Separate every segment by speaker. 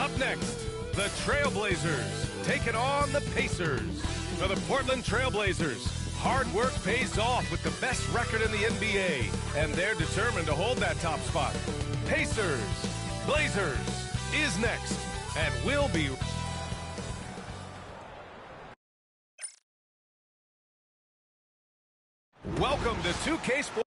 Speaker 1: Up next, the Trailblazers taking on the Pacers. For the Portland Trailblazers, hard work pays off with the best record in the NBA, and they're determined to hold that top spot. Pacers, Blazers is next, and will be... Welcome to 2K Sports.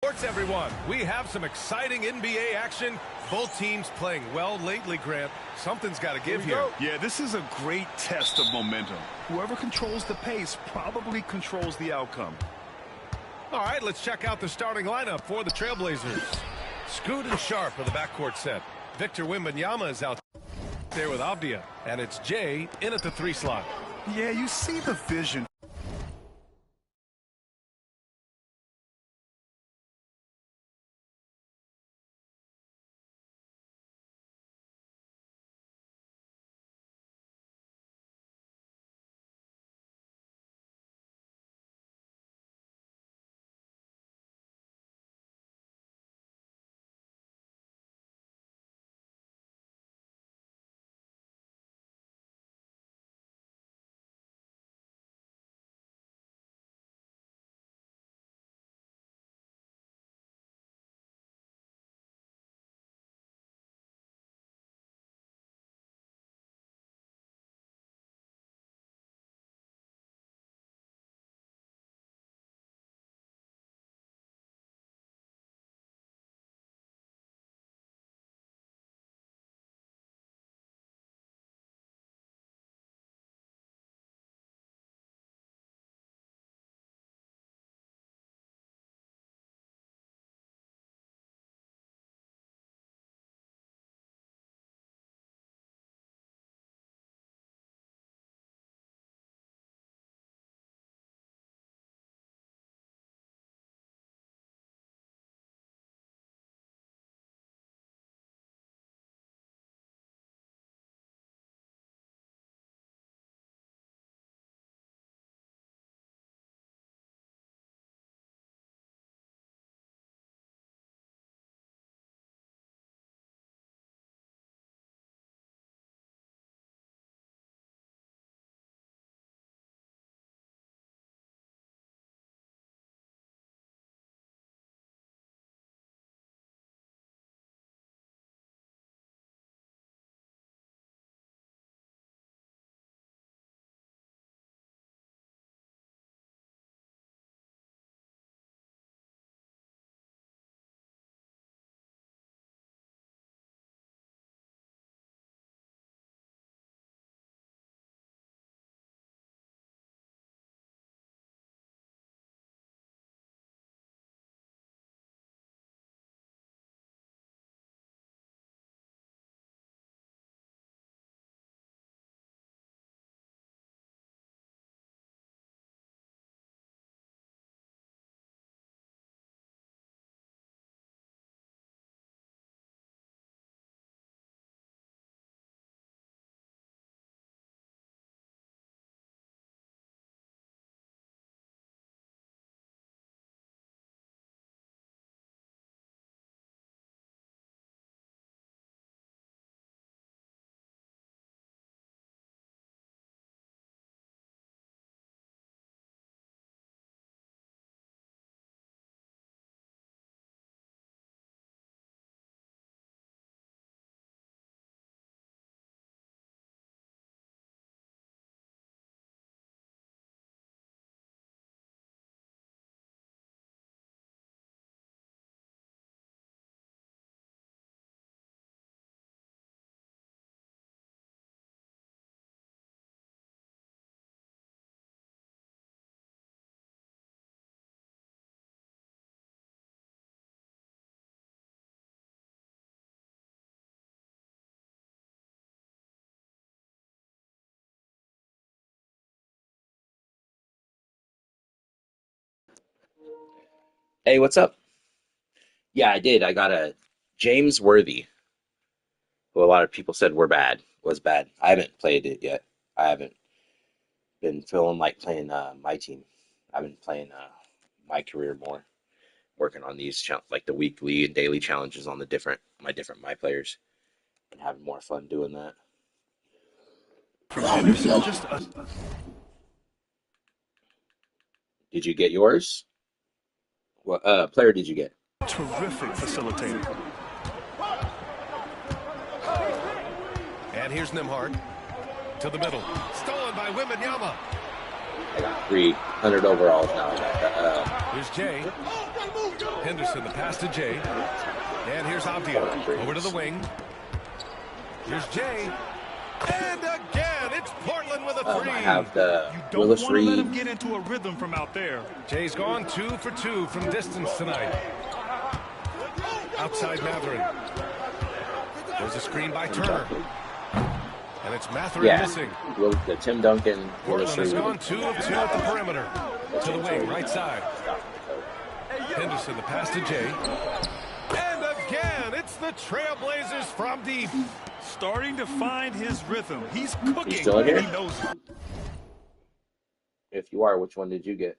Speaker 1: Sports, everyone. We have some exciting NBA action. Both teams playing well lately, Grant. Something's got to give here.
Speaker 2: Yeah, this is a great test of momentum. Whoever controls the pace probably controls the outcome.
Speaker 1: All right, let's check out the starting lineup for the Trailblazers. Scoot and Sharp are the backcourt set. Victor Wembanyama is out there with Avdia. And it's Jay in at the 3 slot.
Speaker 2: Yeah, you see the vision.
Speaker 3: Hey, what's up? Yeah, I did. I got a James Worthy, who a lot of people said was bad. I haven't played it yet. I haven't been feeling like playing my team. I've been playing my career more, working on these like the weekly and daily challenges on the different my players, and having more fun doing that.
Speaker 2: From Henderson,
Speaker 3: Did you get yours? What player did you get?
Speaker 2: terrific facilitator.
Speaker 1: And here's Nimhard to the middle. Stolen by Wembanyama.
Speaker 3: I got 300 overalls now.
Speaker 1: Here's Jay. Henderson, the pass to Jay. And here's Avdia. Over to the wing. Here's Jay. And again, it's Portland with a three.
Speaker 3: I have the
Speaker 2: You don't
Speaker 3: Willis
Speaker 2: want to let
Speaker 3: Reed.
Speaker 2: him get into a rhythm from out there.
Speaker 1: Jay's gone 2 for 2 from distance tonight. Outside Matherin. There's a screen by Turner. And it's Matherin missing.
Speaker 3: The Tim Duncan. Willis
Speaker 1: Portland has
Speaker 3: Reed.
Speaker 1: gone 2 of 2 at the perimeter. To the wing, right side. Henderson, the pass to Jay. And again, it's the Trailblazers from deep.
Speaker 2: Starting to find his rhythm. He's cooking.
Speaker 3: You still in here?
Speaker 2: He knows it.
Speaker 3: If you are, which one did you get?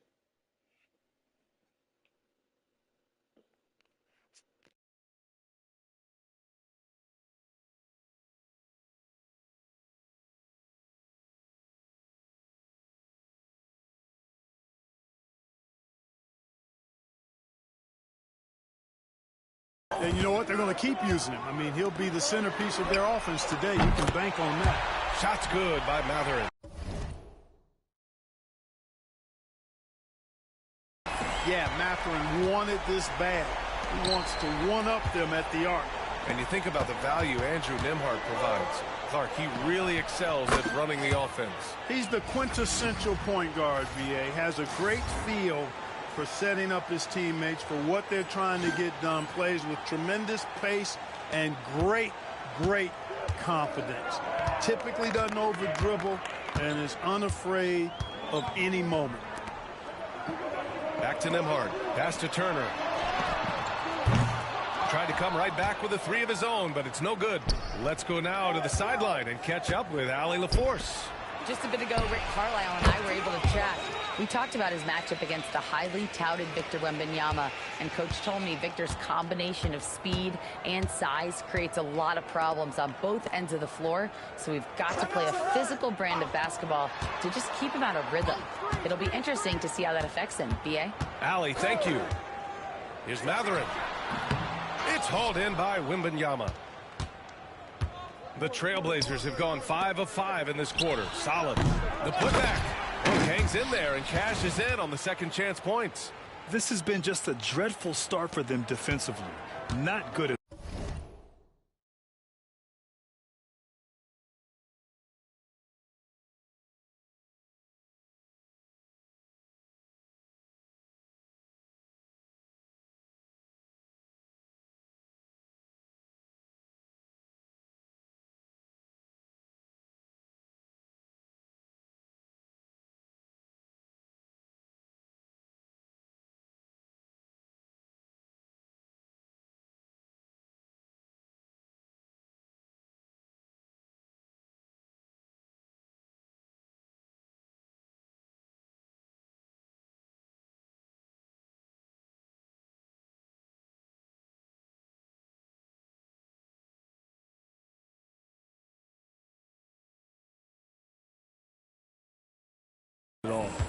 Speaker 4: And you know what? They're going to keep using him. I mean, he'll be the centerpiece of their offense today. You can bank on that.
Speaker 1: Shot's good by Matherin.
Speaker 4: Yeah, Matherin wanted this bad. He wants to one-up them at the arc.
Speaker 1: And you think about the value Andrew Nimhard provides. Clark, he really excels at running the offense.
Speaker 4: He's the quintessential point guard, VA. Has a great feel for setting up his teammates for what they're trying to get done. Plays with tremendous pace and great confidence. Typically doesn't over-dribble and is unafraid of any moment.
Speaker 1: Back to Nimhard. Pass to Turner. Tried to come right back with a three of his own, but it's no good. Let's go now to the sideline and catch up with Allie LaForce.
Speaker 5: Just a bit ago, Rick Carlisle and I were able to chat. We talked about his matchup against the highly touted Victor Wembanyama, and Coach told me Victor's combination of speed and size creates a lot of problems on both ends of the floor, so we've got to play a physical brand of basketball to just keep him out of rhythm. It'll be interesting to see how that affects him. B.A.?
Speaker 1: Allie, thank you. Here's Matherin. It's hauled in by Wembanyama. The Trailblazers have gone 5 of 5 in this quarter. Solid. The putback. Hangs in there and cashes in on the second chance points.
Speaker 2: This has been just a dreadful start for them defensively. Not good at all.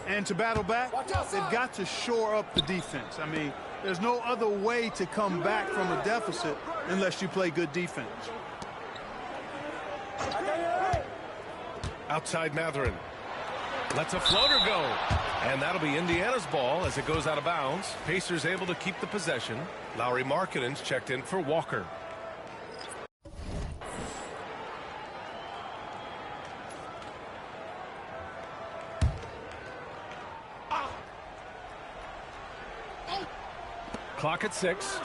Speaker 4: And to battle back, they've got to shore up the defense. I mean, there's no other way to come back from a deficit unless you play good defense.
Speaker 1: Outside Matherin. Lets a floater go. And that'll be Indiana's ball as it goes out of bounds. Pacers able to keep the possession. Lauri Markkanen's checked in for Walker. Clock at 6.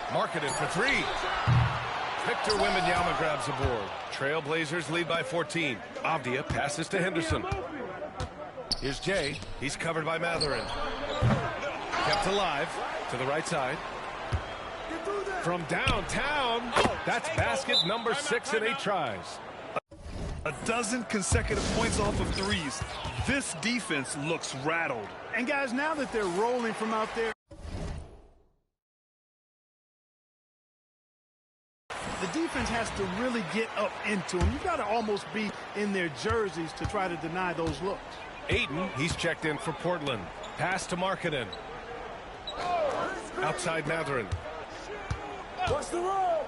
Speaker 1: Markkanen for 3. Victor Wembanyama grabs the board. Trailblazers lead by 14. Avdia passes to Henderson. Here's Jay. He's covered by Matherin. Kept alive to the right side. From downtown, that's basket number 6 in 8 tries.
Speaker 2: A dozen consecutive points off of threes. This defense looks rattled.
Speaker 4: And guys, now that they're rolling from out there, the defense has to really get up into them. You've got to almost be in their jerseys to try to deny those looks.
Speaker 1: Ayton, he's checked in for Portland. Pass to Markkanen. Outside Mathurin.
Speaker 6: What's the roll?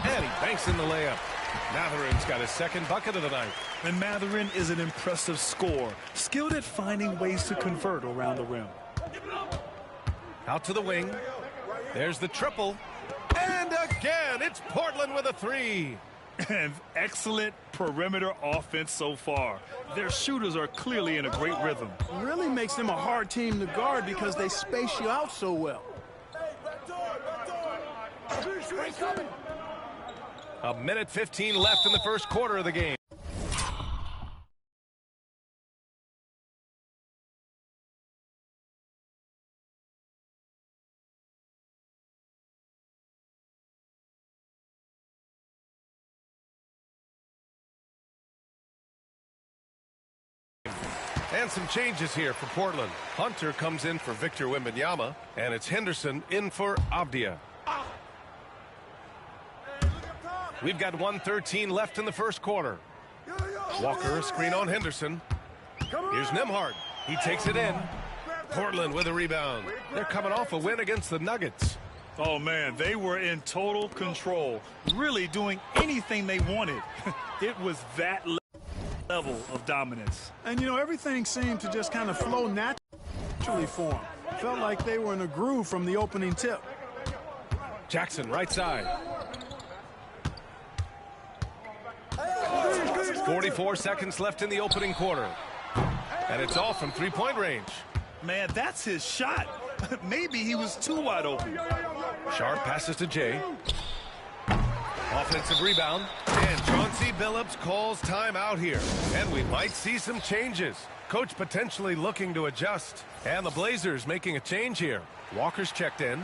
Speaker 1: And he banks in the layup. Mathurin's got his second bucket of the night.
Speaker 2: And Mathurin is an impressive scorer, skilled at finding ways to convert around the rim.
Speaker 1: Out to the wing. There's the triple. And again, it's Portland with a 3.
Speaker 2: And excellent perimeter offense so far. Their shooters are clearly in a great rhythm.
Speaker 4: Really makes them a hard team to guard because they space you out so well.
Speaker 1: A minute 15 left in the first quarter of the game. And some changes here for Portland. Hunter comes in for Victor Wembanyama, and it's Henderson in for Avdia. We've got 1:13 left in the first quarter. Walker, a screen on Henderson. Here's Nembhard. He takes it in. Portland with a rebound. They're coming off a win against the Nuggets.
Speaker 2: Oh, man, they were in total control, really doing anything they wanted. It was that level of dominance.
Speaker 4: And, you know, everything seemed to just kind of flow naturally for them. Felt like they were in a groove from the opening tip.
Speaker 1: Jackson, right side. 44 seconds left in the opening quarter. And it's off from three-point range.
Speaker 2: Man, that's his shot. Maybe he was too wide open.
Speaker 1: Sharp passes to Jay. Offensive rebound. And Chauncey Billups calls timeout here. And we might see some changes. Coach potentially looking to adjust. And the Blazers making a change here. Walker's checked in.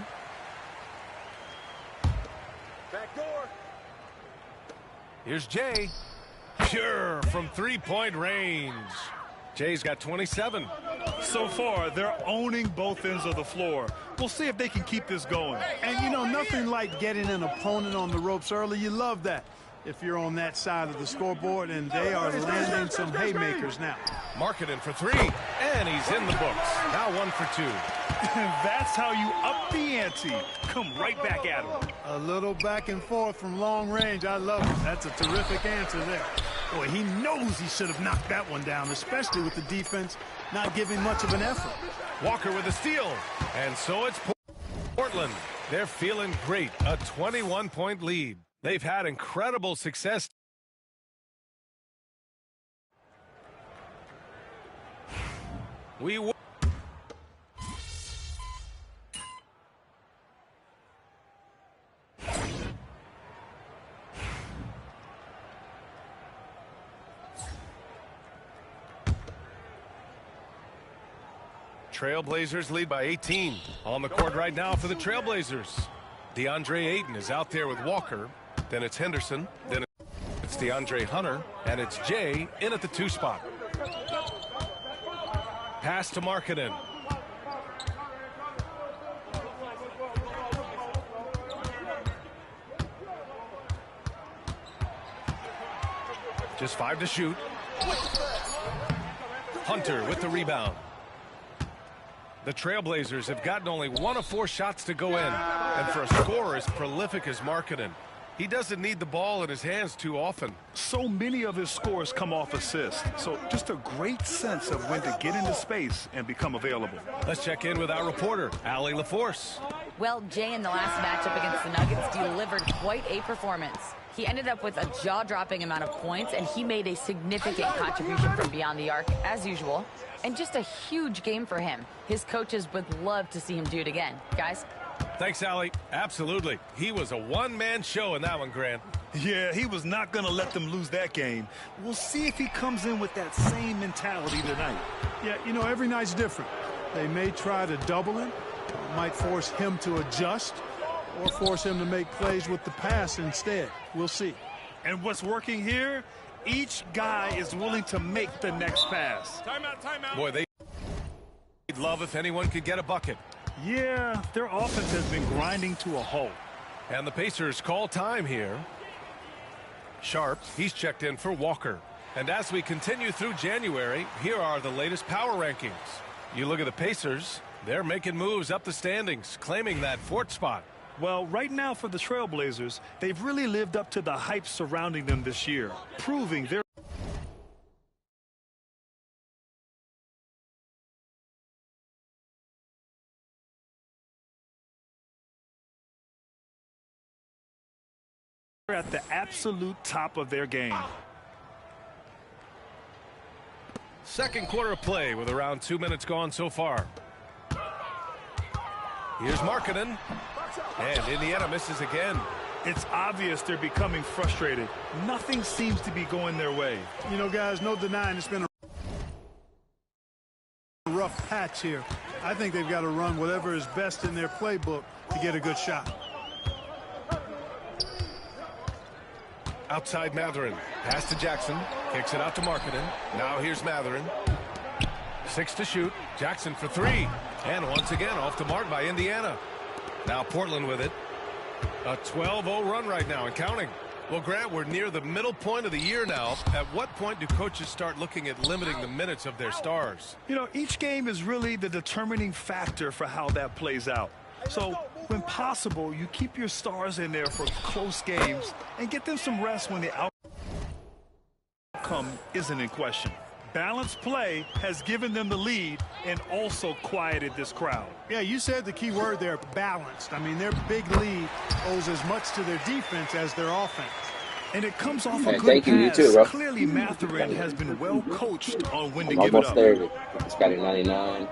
Speaker 6: Back door.
Speaker 1: Here's Jay. Pure from three-point range. Jay's got 27.
Speaker 2: So far, they're owning both ends of the floor. We'll see if they can keep this going.
Speaker 4: And, you know, nothing like getting an opponent on the ropes early. You love that if you're on that side of the scoreboard, and they are landing some haymakers now.
Speaker 1: Markkanen for 3, and he's in the books. Now 1 for 2.
Speaker 2: That's how you up the ante. Come right back at him.
Speaker 4: A little back and forth from long range. I love it. That's a terrific answer there. Boy, he knows he should have knocked that one down, especially with the defense not giving much of an effort.
Speaker 1: Walker with a steal. And so it's Portland. They're feeling great. A 21-point lead. They've had incredible success. Trailblazers lead by 18. On the court right now for the Trailblazers. DeAndre Ayton is out there with Walker. Then it's Henderson. Then it's DeAndre Hunter. And it's Jay in at the 2 spot. Pass to Markkanen. Just 5 to shoot. Hunter with the rebound. The Trailblazers have gotten only 1 of 4 shots to go in. And for a scorer as prolific as Markkanen, he doesn't need the ball in his hands too often.
Speaker 2: So many of his scores come off assists. So just a great sense of when to get into space and become available.
Speaker 1: Let's check in with our reporter, Allie LaForce.
Speaker 5: Well, Jay in the last matchup against the Nuggets delivered quite a performance. He ended up with a jaw-dropping amount of points, and he made a significant contribution from beyond the arc, as usual. And just a huge game for him. His coaches would love to see him do it again. Guys?
Speaker 1: Thanks, Allie. Absolutely. He was a one-man show in that one, Grant.
Speaker 2: Yeah, he was not going to let them lose that game. We'll see if he comes in with that same mentality tonight.
Speaker 4: Yeah, you know, every night's different. They may try to double him, might force him to adjust, or force him to make plays with the pass instead. We'll see.
Speaker 2: And what's working here? Each guy is willing to make the next pass.
Speaker 6: Timeout, timeout.
Speaker 1: Boy, they'd love if anyone could get a bucket.
Speaker 2: Yeah, their offense has been grinding to a halt.
Speaker 1: And the Pacers call time here. Sharp, he's checked in for Walker. And as we continue through January, here are the latest power rankings. You look at the Pacers, they're making moves up the standings, claiming that fourth spot.
Speaker 2: Well, right now for the Trailblazers, they've really lived up to the hype surrounding them this year, proving they're at the absolute top of their game.
Speaker 1: Second quarter of play with around 2 minutes gone so far. Here's Markkanen. And Indiana misses again.
Speaker 2: It's obvious they're becoming frustrated. Nothing seems to be going their way.
Speaker 4: You know, guys, no denying it's been a rough patch here. I think they've got to run whatever is best in their playbook to get a good shot.
Speaker 1: Outside Mathurin. Pass to Jackson. Kicks it out to Markkanen. Now here's Mathurin. 6 to shoot. Jackson for 3. And once again off the mark by Indiana. Now Portland with it. A 12-0 run right now and counting. Well, Grant, we're near the middle point of the year now. At what point do coaches start looking at limiting the minutes of their stars?
Speaker 2: You know, each game is really the determining factor for how that plays out. So, when possible, you keep your stars in there for close games and get them some rest when the outcome isn't in question. Balanced play has given them the lead and also quieted this crowd.
Speaker 4: Yeah, you said the key word there, balanced. I mean, their big lead owes as much to their defense as their offense.
Speaker 2: And it comes off a good
Speaker 3: thank you,
Speaker 2: pass.
Speaker 3: you too, bro.
Speaker 2: Clearly, Mathurin has been well coached on when to
Speaker 3: I'm
Speaker 2: give it
Speaker 3: almost
Speaker 2: up.
Speaker 3: there. It's got a 99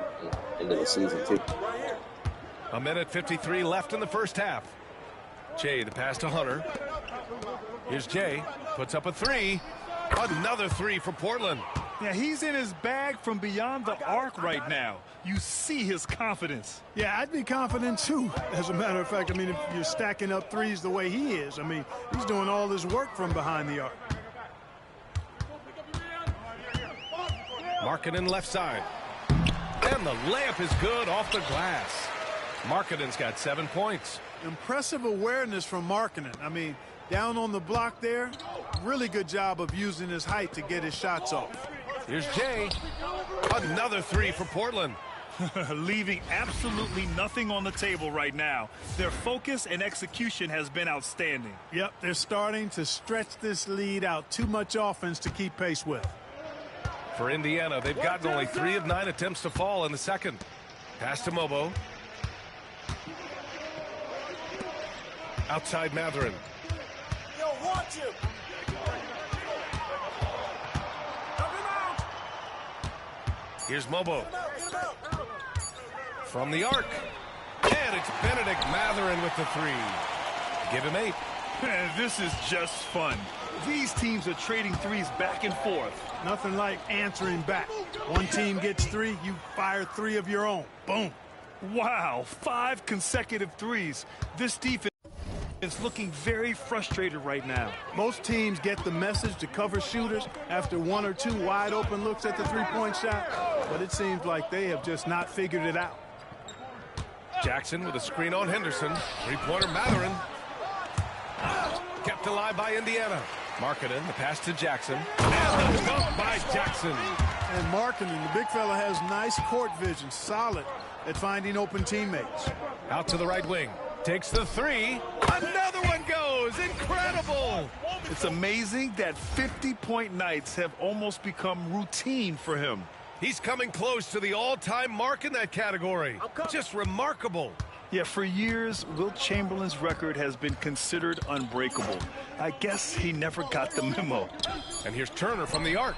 Speaker 3: into the season, too.
Speaker 1: A minute 53 left in the first half. Jay, the pass to Hunter. Here's Jay. Puts up a 3. Another 3 for Portland.
Speaker 2: Yeah, he's in his bag from beyond the arc right now. You see his confidence.
Speaker 4: Yeah, I'd be confident, too. As a matter of fact, I mean, if you're stacking up threes the way he is, I mean, he's doing all this work from behind the arc.
Speaker 1: Markkanen left side. And the layup is good off the glass. Markkanen's got 7 points.
Speaker 4: Impressive awareness from Markkanen. I mean, down on the block there, really good job of using his height to get his shots off.
Speaker 1: Here's Jay. Another 3 for Portland.
Speaker 2: Leaving absolutely nothing on the table right now. Their focus and execution has been outstanding.
Speaker 4: Yep, they're starting to stretch this lead out. Too much offense to keep pace with.
Speaker 1: For Indiana, they've gotten only 3 of 9 attempts to fall in the second. Pass to Mobo. Outside Mathurin.
Speaker 6: Yo, watch him.
Speaker 1: Here's Mobo. From the arc. And it's Benedict Mathurin with the 3. Give him 8.
Speaker 2: And this is just fun. These teams are trading threes back and forth.
Speaker 4: Nothing like answering back. One team gets 3, you fire 3 of your own. Boom.
Speaker 2: Wow, 5 consecutive threes. This defense is looking very frustrated right now.
Speaker 4: Most teams get the message to cover shooters after 1 or 2 wide open looks at the three-point shot, but it seems like they have just not figured it out.
Speaker 1: Jackson with a screen on Henderson. Three-pointer Mathurin. Kept alive by Indiana. Markkanen, the pass to Jackson. And the dunk by Jackson.
Speaker 4: And Markkanen, the big fella, has nice court vision, solid at finding open teammates.
Speaker 1: Out to the right wing. Takes the 3. Another one goes. Incredible.
Speaker 2: It's amazing that 50-point nights have almost become routine for him.
Speaker 1: He's coming close to the all-time mark in that category. Just remarkable.
Speaker 2: Yeah, for years, Wilt Chamberlain's record has been considered unbreakable. I guess he never got the memo.
Speaker 1: And here's Turner from the arc.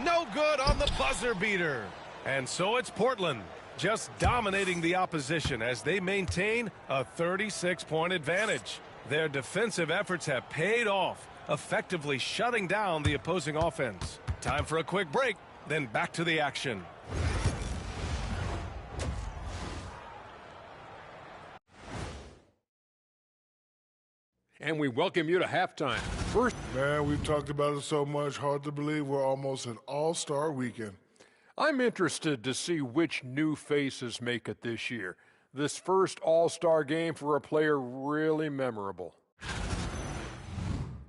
Speaker 1: No good on the buzzer beater. And so it's Portland. just dominating the opposition as they maintain a 36-point advantage. Their defensive efforts have paid off, effectively shutting down the opposing offense. Time for a quick break, then back to the action.
Speaker 7: And we welcome you to halftime. First,
Speaker 8: man, we've talked about it so much, hard to believe we're almost an all-star weekend.
Speaker 7: I'm interested to see which new faces make it this year. This first all-star game for a player really memorable.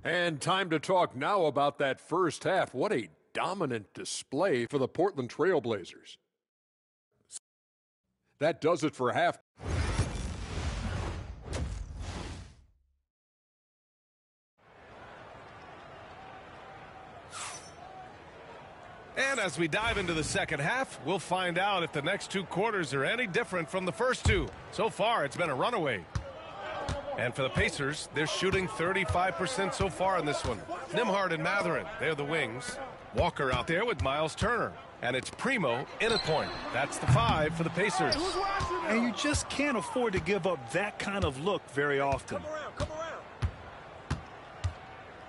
Speaker 7: And time to talk now about that first half. What a dominant display for the Portland Trail Blazers. That does it for half.
Speaker 1: And as we dive into the second half, we'll find out if the next two quarters are any different from the first two. So far, it's been a runaway. And for the Pacers, they're shooting 35% so far in this one. Nembhard and Mathurin, they're the wings. Walker out there with Miles Turner. And it's Primo in at point. That's the 5 for the Pacers.
Speaker 2: And you just can't afford to give up that kind of look very often.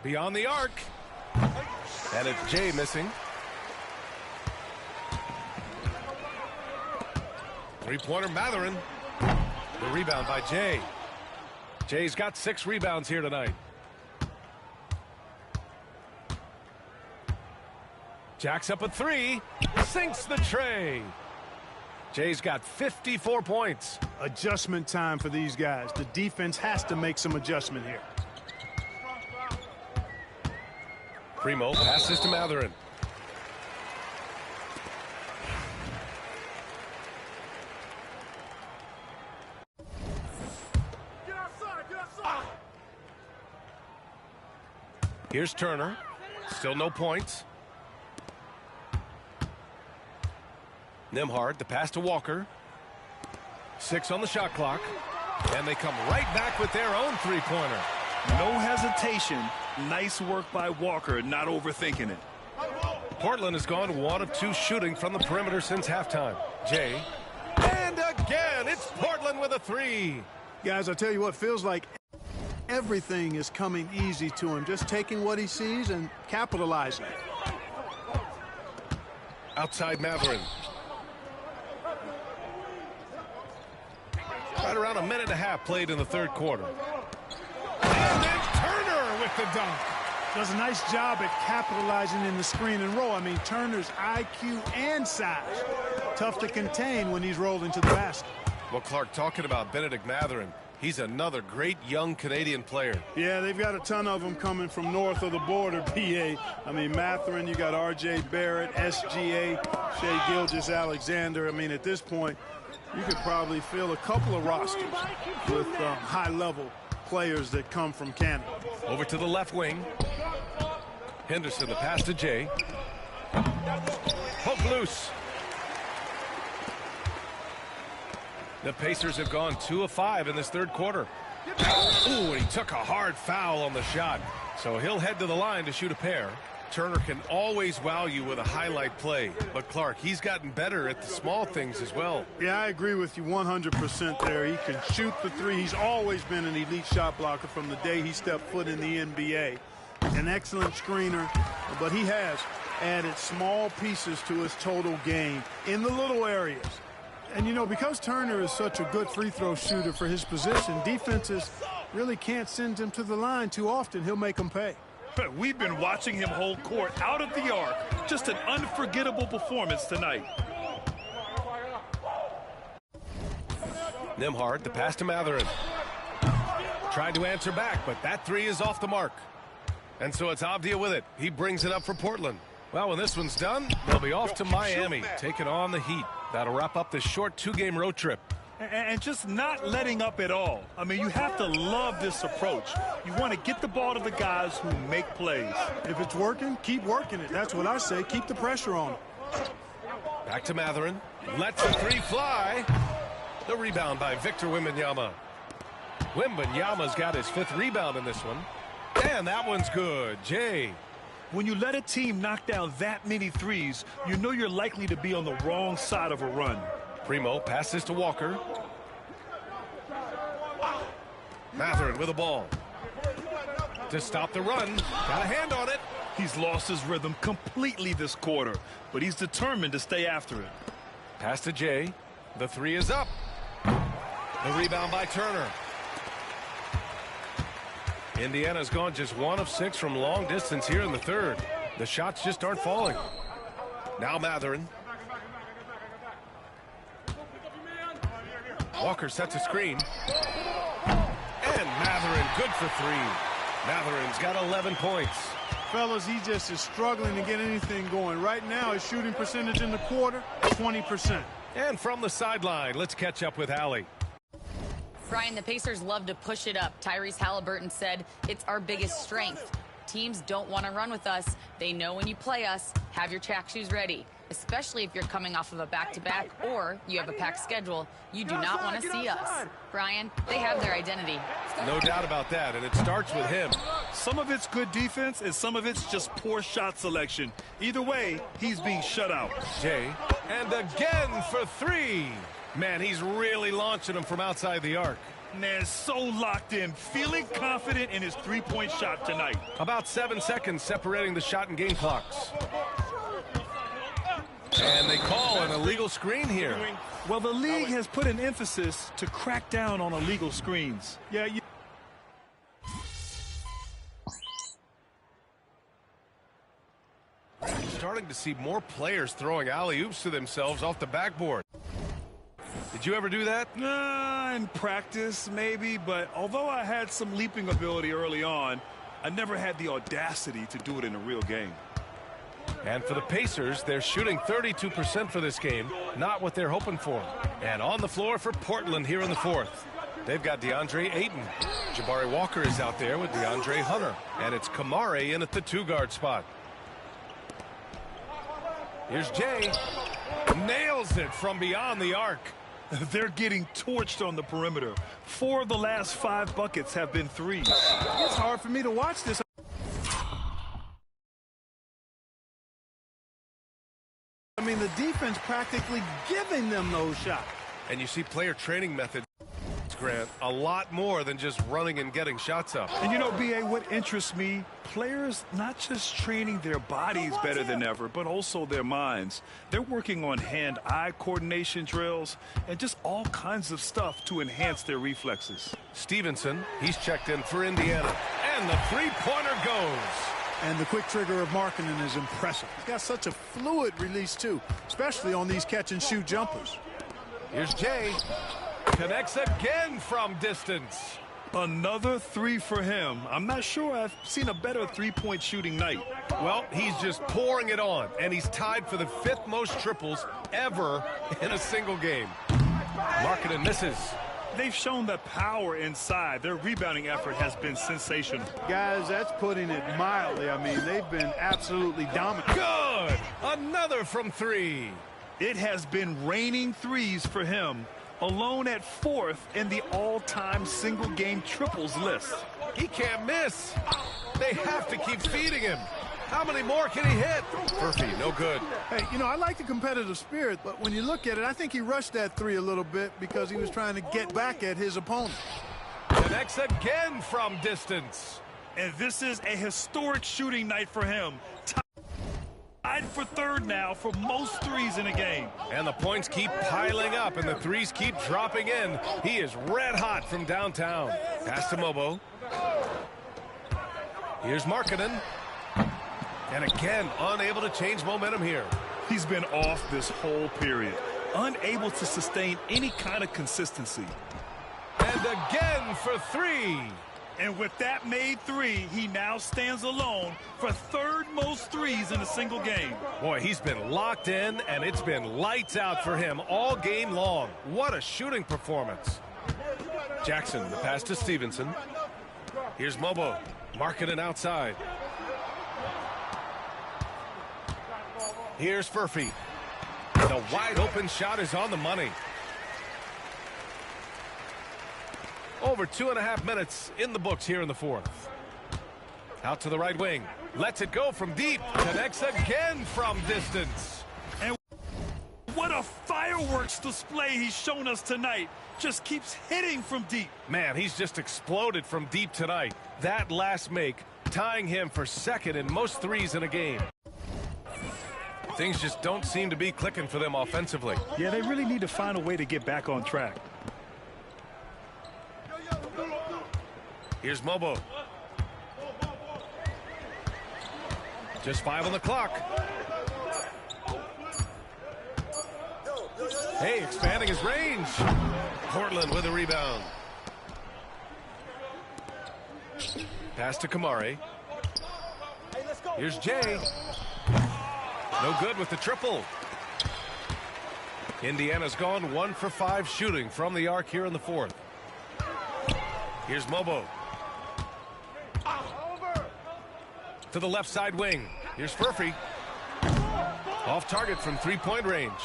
Speaker 1: Beyond the arc. And it's Jay missing. Three-pointer Mathurin. The rebound by Jay. Jay's got 6 rebounds here tonight. Jacks up a 3. Sinks the tray. Jay's got 54 points.
Speaker 4: Adjustment time for these guys. The defense has to make some adjustment here.
Speaker 1: Primo passes to Mathurin. Here's Turner. Still no points. Nembhard, the pass to Walker. 6 on the shot clock. And they come right back with their own three-pointer.
Speaker 2: No hesitation. Nice work by Walker, not overthinking it.
Speaker 1: Portland has gone 1 of 2 shooting from the perimeter since halftime. Jay. And again, it's Portland with a 3.
Speaker 4: Guys, I tell you what, feels like everything is coming easy to him. Just taking what he sees and capitalizing.
Speaker 1: Outside Mathurin. Right around a minute and a half played in the third quarter. And then Turner with the dunk.
Speaker 4: Does a nice job at capitalizing in the screen and roll. I mean, Turner's IQ and size. Tough to contain when he's rolled into the basket.
Speaker 1: Well, Clark, talking about Benedict Mathurin, he's another great young Canadian player.
Speaker 4: Yeah, they've got a ton of them coming from north of the border, PA. I mean, Mathurin, you got R.J. Barrett, SGA, Shai Gilgeous-Alexander. I mean, at this point, you could probably fill a couple of rosters with high-level players that come from Canada.
Speaker 1: Over to the left wing. Henderson, the pass to Jay. Poke loose. The Pacers have gone 2 of 5 in this third quarter. Ooh, and he took a hard foul on the shot. So he'll head to the line to shoot a pair. Turner can always wow you with a highlight play. But Clark, he's gotten better at the small things as well.
Speaker 4: Yeah, I agree with you 100% there. He can shoot the 3. He's always been an elite shot blocker from the day he stepped foot in the NBA. An excellent screener, but he has added small pieces to his total game in the little areas. And, you know, because Turner is such a good free throw shooter for his position, defenses really can't send him to the line too often. He'll make them pay.
Speaker 2: We've been watching him hold court out of the arc. Just an unforgettable performance tonight.
Speaker 1: Nembhard, the pass to Mathurin. Tried to answer back, but that 3 is off the mark. And so it's Avdia with it. He brings it up for Portland. Well, when this one's done, they'll be off to Miami, taking on the Heat. That'll wrap up this short 2-game road trip.
Speaker 2: And just not letting up at all. I mean, you have to love this approach. You want to get the ball to the guys who make plays.
Speaker 4: If it's working, keep working it. That's what I say. Keep the pressure on.
Speaker 1: Back to Mathurin. Lets the 3 fly. The rebound by Victor Wembanyama. Wembanyama's got his 5th rebound in this one. And that one's good. Jay.
Speaker 2: When you let a team knock down that many threes, you know you're likely to be on the wrong side of a run.
Speaker 1: Primo passes to Walker. Matherin with the ball. To stop the run. Got a hand on it.
Speaker 2: He's lost his rhythm completely this quarter, but he's determined to stay after it.
Speaker 1: Pass to Jay. The three is up. The rebound by Turner. Indiana's gone just 1 of 6 from long distance here in the third. The shots just aren't falling. Now Matherin. Walker sets a screen. And Matherin good for 3. Matherin's got 11 points.
Speaker 4: Fellas, he just is struggling to get anything going. Right now, his shooting percentage in the quarter, 20%.
Speaker 1: And from the sideline, let's catch up with Allie.
Speaker 5: Brian, the Pacers love to push it up. Tyrese Halliburton said it's our biggest strength. Teams don't want to run with us. They know when you play us, have your track shoes ready, especially if you're coming off of a back-to-back or you have a packed schedule. You do not want to see us. Brian, they have their identity.
Speaker 1: No doubt about that, and it starts with him.
Speaker 2: Some of it's good defense, and some of it's just poor shot selection. Either way, he's being shut out.
Speaker 1: Jay, and again for 3. Man, he's really launching them from outside the arc.
Speaker 2: Man, so locked in, feeling confident in his three-point shot tonight.
Speaker 1: About 7 seconds separating the shot and game clocks. And they call an illegal screen here.
Speaker 2: Well, the league has put an emphasis to crack down on illegal screens. Yeah,
Speaker 1: Starting to see more players throwing alley-oops to themselves off the backboard. Did you ever do that?
Speaker 2: In practice, maybe, but although I had some leaping ability early on, I never had the audacity to do it in a real game.
Speaker 1: And for the Pacers, they're shooting 32% for this game, not what they're hoping for. And on the floor for Portland here in the fourth. They've got DeAndre Ayton. Jabari Walker is out there with DeAndre Hunter. And it's Kamare in at the 2-guard spot. Here's Jay. Nails it from beyond the arc.
Speaker 2: They're getting torched on the perimeter. 4 of the last 5 buckets have been threes.
Speaker 4: It's hard for me to watch this. I mean, the defense practically giving them those shots.
Speaker 1: And you see player training methods, Grant, a lot more than just running and getting shots up.
Speaker 2: And you know, B.A., what interests me, players not just training their bodies better than ever, but also their minds. They're working on hand-eye coordination drills and just all kinds of stuff to enhance their reflexes.
Speaker 1: Stevenson, he's checked in for Indiana. And the three-pointer goes.
Speaker 4: And the quick trigger of Markkanen is impressive. He's got such a fluid release, too, especially on these catch-and-shoot jumpers.
Speaker 1: Here's Jay. Connects again from distance.
Speaker 2: Another 3 for him. I'm not sure I've seen a better three-point shooting night.
Speaker 1: Well, he's just pouring it on, and he's tied for the 5th most triples ever in a single game. Markkanen misses.
Speaker 2: They've shown the power inside. Their rebounding effort has been sensational.
Speaker 4: Guys, that's putting it mildly. I mean, they've been absolutely dominant.
Speaker 1: Good! Another from 3.
Speaker 2: It has been raining threes for him, alone at 4th in the all-time single-game triples list.
Speaker 1: He can't miss. They have to keep feeding him. How many more can he hit? Murphy, no good.
Speaker 4: Hey, you know, I like the competitive spirit, but when you look at it, I think he rushed that 3 a little bit because he was trying to get back at his opponent.
Speaker 1: Connects again from distance.
Speaker 2: And this is a historic shooting night for him. Tied for 3rd now for most threes in a game.
Speaker 1: And the points keep piling up and the threes keep dropping in. He is red hot from downtown. Pass to Mobo. Here's Markkanen. And again, unable to change momentum here.
Speaker 2: He's been off this whole period, unable to sustain any kind of consistency.
Speaker 1: And again for 3.
Speaker 2: And with that made 3, he now stands alone for 3rd most threes in a single game.
Speaker 1: Boy, he's been locked in, and it's been lights out for him all game long. What a shooting performance. Jackson, the pass to Stevenson. Here's Mobo. Markkanen outside. Here's Furphy. The wide open shot is on the money. Over 2.5 minutes in the books here in the fourth. Out to the right wing. Lets it go from deep. Connects again from distance.
Speaker 2: And what a fireworks display he's shown us tonight. Just keeps hitting from deep.
Speaker 1: Man, he's just exploded from deep tonight. That last make, tying him for second in most threes in a game. Things just don't seem to be clicking for them offensively.
Speaker 2: Yeah, they really need to find a way to get back on track.
Speaker 1: Here's Mobo. Just 5 on the clock. Hey, expanding his range. Portland with a rebound. Pass to Kamari. Here's Jay. No good with the triple. Indiana's gone 1 for 5 shooting from the arc here in the fourth. Here's Mobo. To the left side wing. Here's Furphy. Off target from three-point range.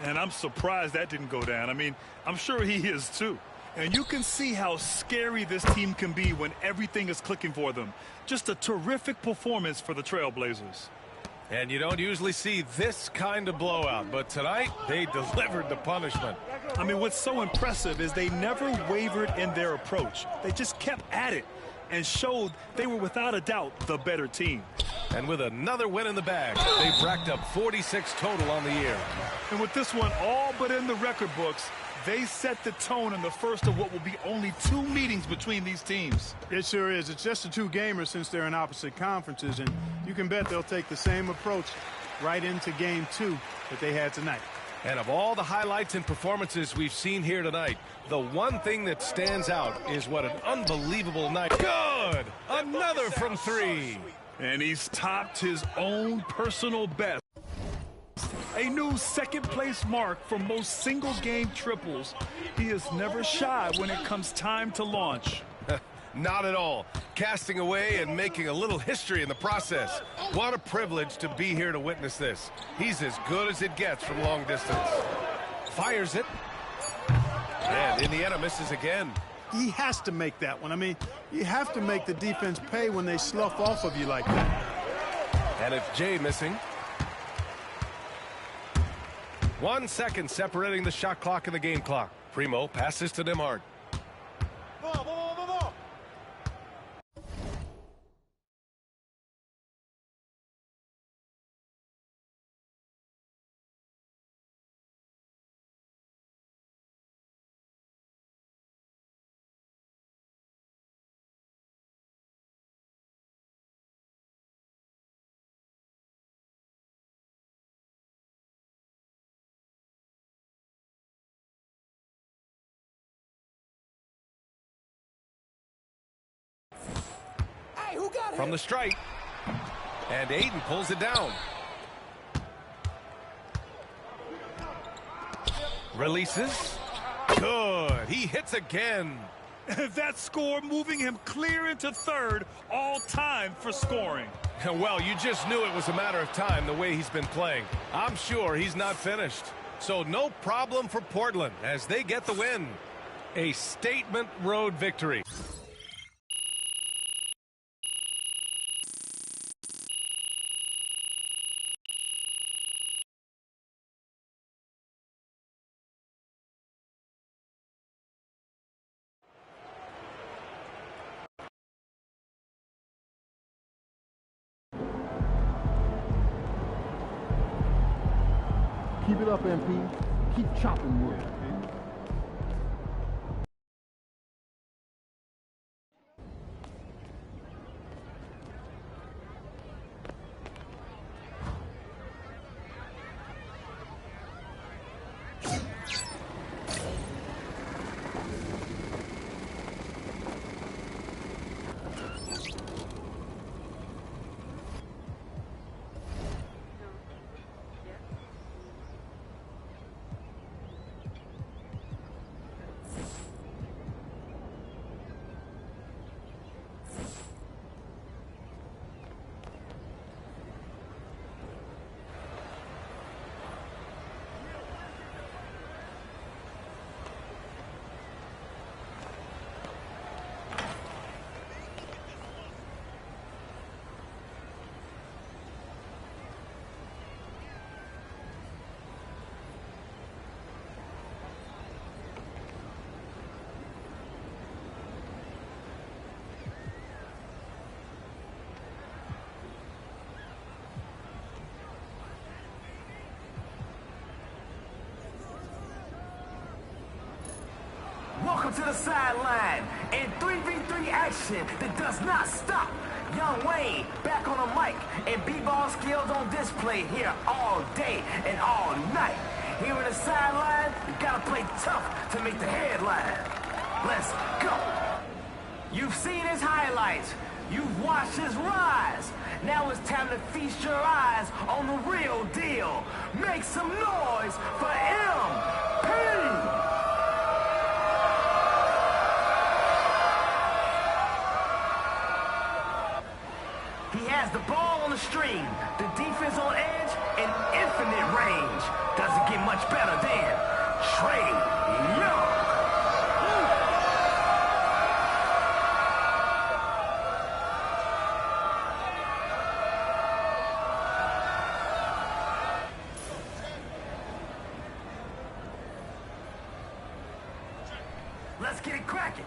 Speaker 2: And I'm surprised that didn't go down. I mean, I'm sure he is too. And you can see how scary this team can be when everything is clicking for them. Just a terrific performance for the Trailblazers.
Speaker 1: And you don't usually see this kind of blowout, but tonight they delivered the punishment.
Speaker 2: I mean, what's so impressive is they never wavered in their approach. They just kept at it and showed they were without a doubt the better team.
Speaker 1: And with another win in the bag, they've racked up 46 total on the year.
Speaker 2: And with this one all but in the record books, they set the tone in the first of what will be only 2 meetings between these teams.
Speaker 4: It sure is. It's just a 2-gamer since they're in opposite conferences, and you can bet they'll take the same approach right into game 2 that they had tonight.
Speaker 1: And of all the highlights and performances we've seen here tonight, the one thing that stands out is what an unbelievable night. Good! Another from 3.
Speaker 2: And he's topped his own personal best. A new second-place mark for most single-game triples. He is never shy when it comes time to launch.
Speaker 1: Not at all. Casting away and making a little history in the process. What a privilege to be here to witness this. He's as good as it gets from long distance. Fires it. And Indiana misses again.
Speaker 4: He has to make that one. I mean, you have to make the defense pay when they slough off of you like that.
Speaker 1: And it's Jay missing. 1 second separating the shot clock and the game clock. Primo passes to Nembhard. From the strike. And Ayton pulls it down. Releases. Good. He hits again.
Speaker 2: That score moving him clear into third, all time for scoring.
Speaker 1: Well, you just knew it was a matter of time the way he's been playing. I'm sure he's not finished. So no problem for Portland as they get the win. A statement road victory.
Speaker 9: Keep it up, MP. Keep chopping wood.
Speaker 10: over to the sideline. And 3v3 action that does not stop. Young Wayne back on the mic, and b-ball skills on display here all day and all night. Here on the sideline, you gotta play tough to make the headline. Let's go. You've seen his highlights. You've watched his rise. Now it's time to feast your eyes on the real deal. Make some noise for MP. He has the ball on the string, the defense on edge, and infinite range. Doesn't get much better than Trae Young. Let's get it cracking.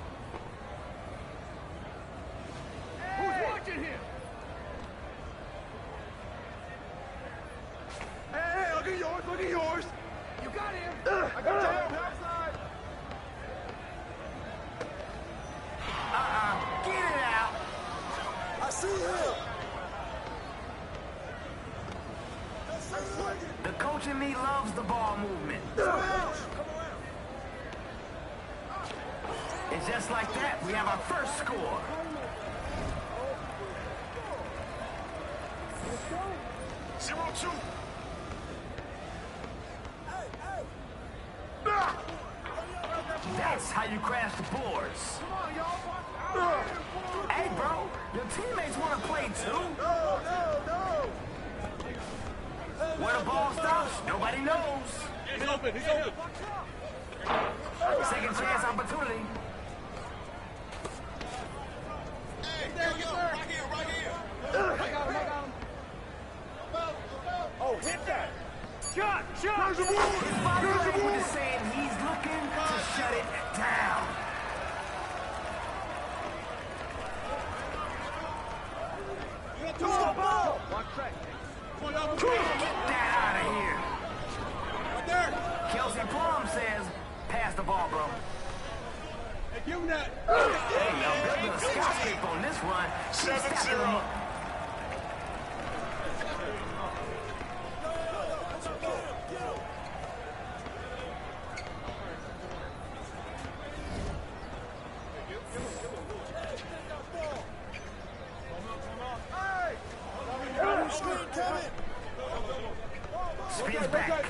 Speaker 10: Who's watching here? Hey, look at yours, look at yours. You got him. I got you. Outside. Get it out. I see him. The coach in me loves the ball movement. And just like that, we have our first score. Let's go. 0-2. That's how you crash the boards. Hey, bro, your teammates want to play too. No. Where the ball stops, nobody knows. He's open. Second chance opportunity. Right here. I got him. Oh, hit that. Shot. His body language is saying he's looking to shut it down. You got two ball. One track. Get that out of here. Right there. Kelsey Plum says, pass the ball, bro. Hey, give him that. Hey, I'm building a skyscraper on this run. 7-0. Spins back.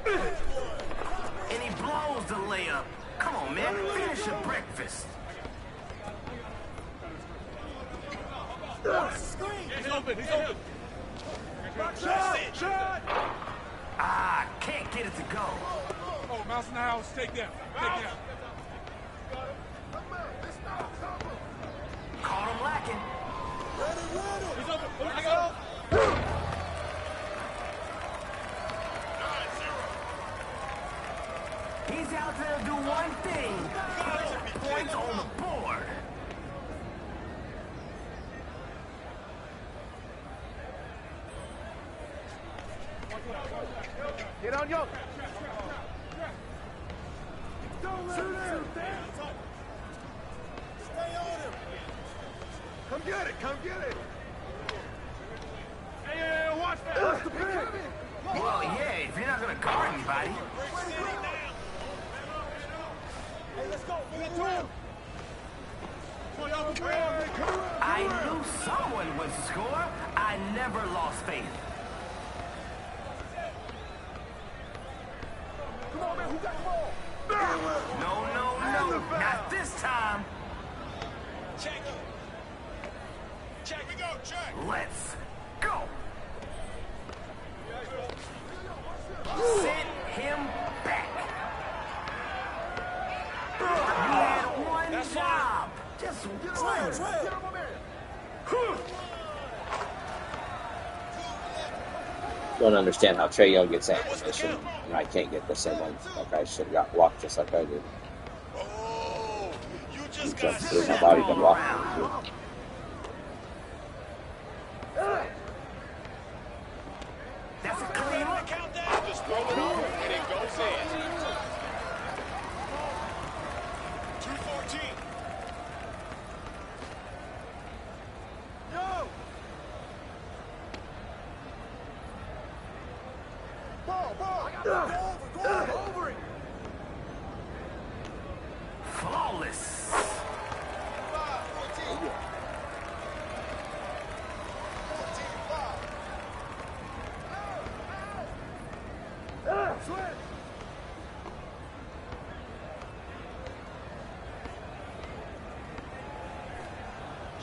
Speaker 10: And he blows the layup. Come on, man. Finish your breakfast. He's open. Shot. Can't get it to go. Oh, mouse in the house. Take down. Caught him lacking. Ready. He's open. I go. He's out there to do one thing. Put points on the board. Get on, yo. Don't let him. Stay on him. Come get it. Hey, watch that. What's the pin? Well, yeah, if you're not going to guard anybody. Hey, let's go. I knew someone would score. I never lost faith. Come on, man. Who got the ball? No. Not this time. Check. We go. Check. Let's go. Send him back. You had one job. Just one.
Speaker 3: Don't understand how Trae Young gets that position, and I can't get the same one. Like I should have got blocked just like I did. He jumped through my body to block me.
Speaker 10: That's a clean one. Just throw it over and it goes in.
Speaker 6: Over it.
Speaker 10: Flawless.
Speaker 6: 14.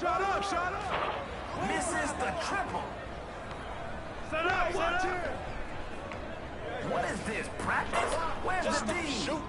Speaker 4: Shot up, shot up.
Speaker 10: Misses the triple.
Speaker 4: Set up, watch it.
Speaker 10: What is this, practice? Where's the D?
Speaker 6: Shoot.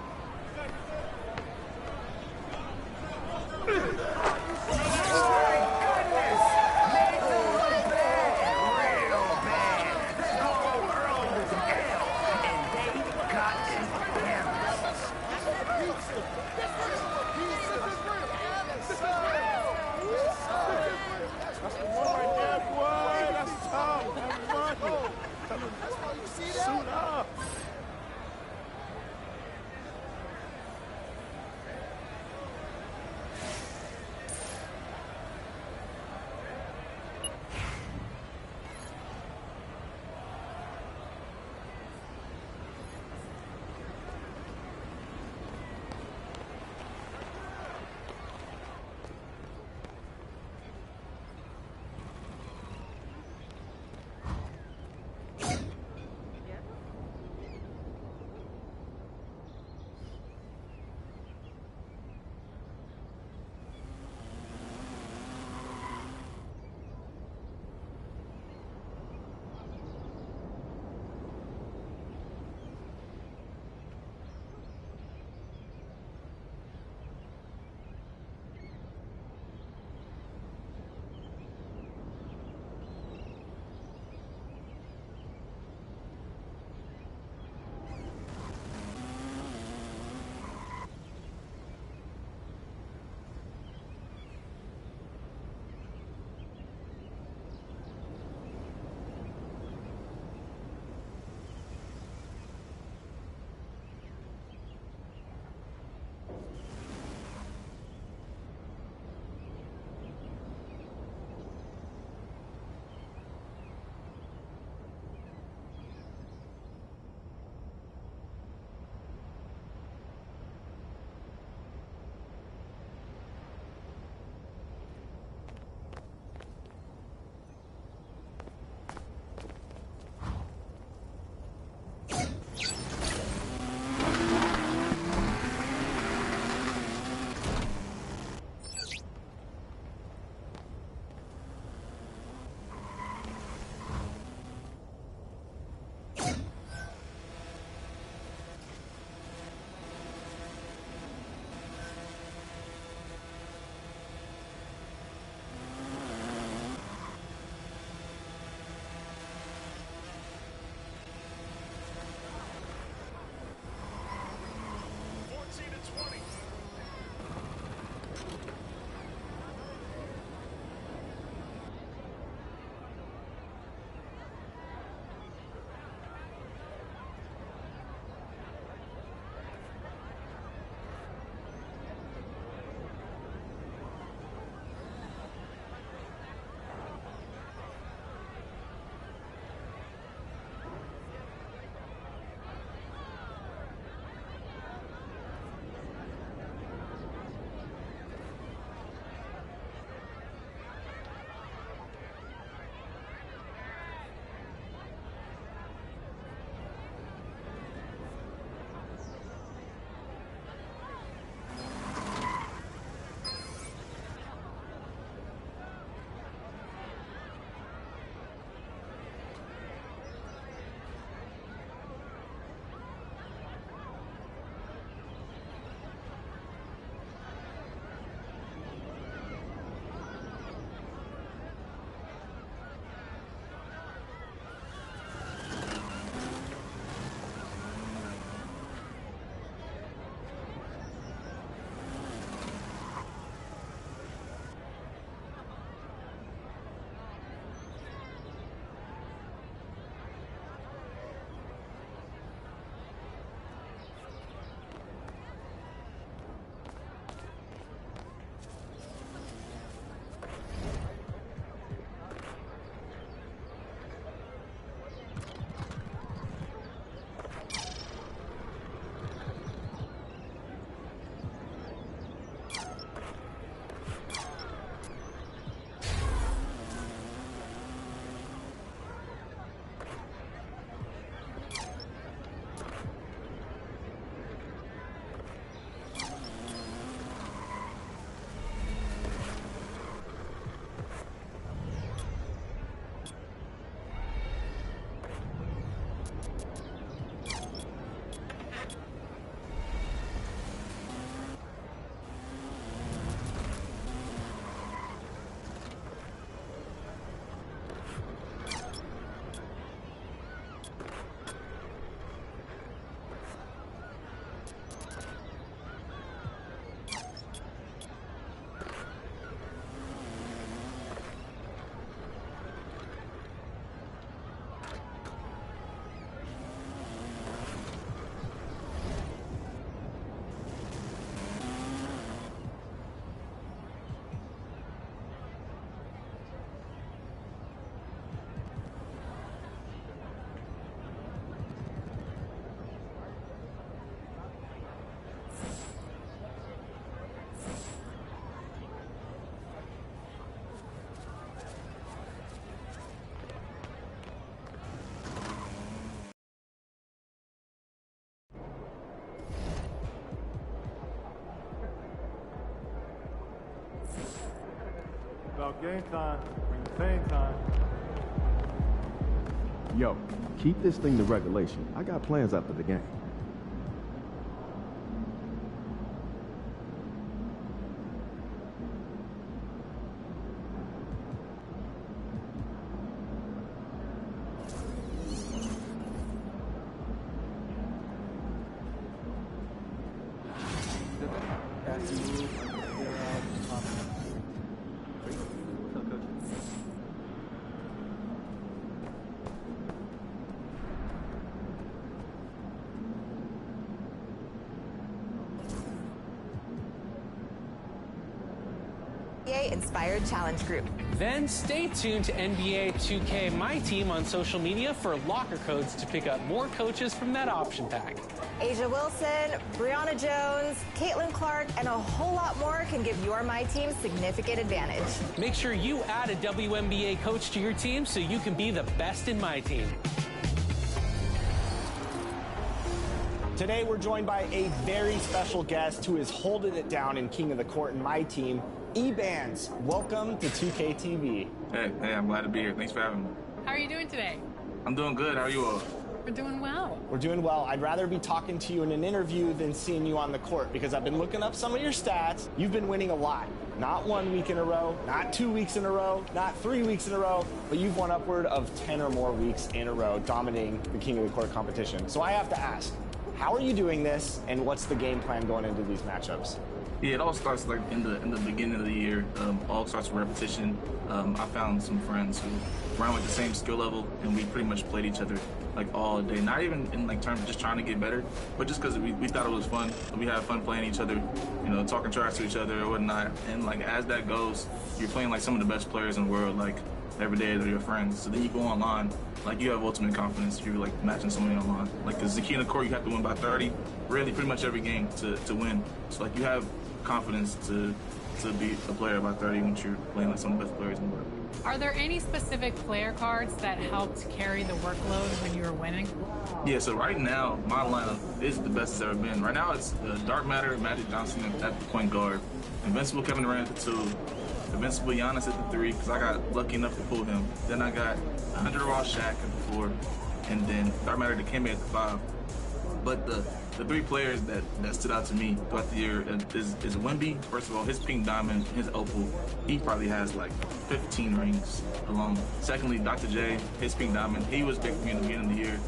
Speaker 9: Game time. Playing time. Yo, keep this thing to regulation. I got plans after the game.
Speaker 11: Inspired Challenge Group.
Speaker 12: Then stay tuned to NBA2K MyTeam on social media for locker codes to pick up more coaches from that option pack.
Speaker 11: Asia Wilson, Brianna Jones, Caitlin Clark, and a whole lot more can give your MyTeam significant advantage.
Speaker 12: Make sure you add a WNBA coach to your team so you can be the best in MyTeam.
Speaker 13: Today we're joined by a very special guest who is holding it down in King of the Court in MyTeam. E-Bands, welcome to 2K TV.
Speaker 14: Hey, I'm glad to be here. Thanks for having me.
Speaker 15: How are you doing today?
Speaker 14: I'm doing good. How are you all?
Speaker 15: We're doing well.
Speaker 13: We're doing well. I'd rather be talking to you in an interview than seeing you on the court because I've been looking up some of your stats. You've been winning a lot. Not 1 week in a row, not 2 weeks in a row, not 3 weeks in a row, but you've won upward of 10 or more weeks in a row, dominating the King of the Court competition. So I have to ask, how are you doing this, and what's the game plan going into these matchups?
Speaker 14: Yeah, it all starts like in the beginning of the year. All starts with repetition. I found some friends who ran with the same skill level, and we pretty much played each other like all day. Not even in like terms of just trying to get better, but just because we thought it was fun. We had fun playing each other, you know, talking trash to each other or whatnot. And like as that goes, you're playing like some of the best players in the world, like every day they're your friends. So then you go online, like you have ultimate confidence if you're like matching somebody online. Like because the King of the Court, you have to win by 30, really pretty much every game to win. So like you have confidence to beat a player by 30 when you're playing like some of the best players in the world.
Speaker 15: Are there any specific player cards that helped carry the workload when you were winning?
Speaker 14: Yeah, so right now, my lineup is the best it's ever been. Right now, it's Dark Matter, Magic Johnson at the point guard, Invincible Kevin Durant at the 2, Invincible Giannis at the 3, because I got lucky enough to pull him. Then I got 100 Raw Shaq at the 4, and then Dark Matter Dikembe at the 5. But the 3 players that stood out to me throughout the year is Wemby. First of all, his pink diamond, his opal, he probably has like 15 rings alone. Secondly, Dr. J, his pink diamond, he was big for me in the beginning of the year.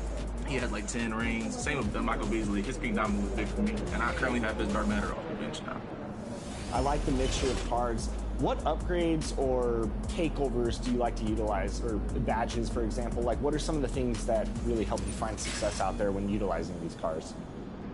Speaker 14: He had like 10 rings. Same with Michael Beasley, his pink diamond was big for me. And I currently have this Dark Matter off the bench now.
Speaker 13: I like the mixture of cards. What upgrades or takeovers do you like to utilize, or badges, for example? Like, what are some of the things that really help you find success out there when utilizing these cards?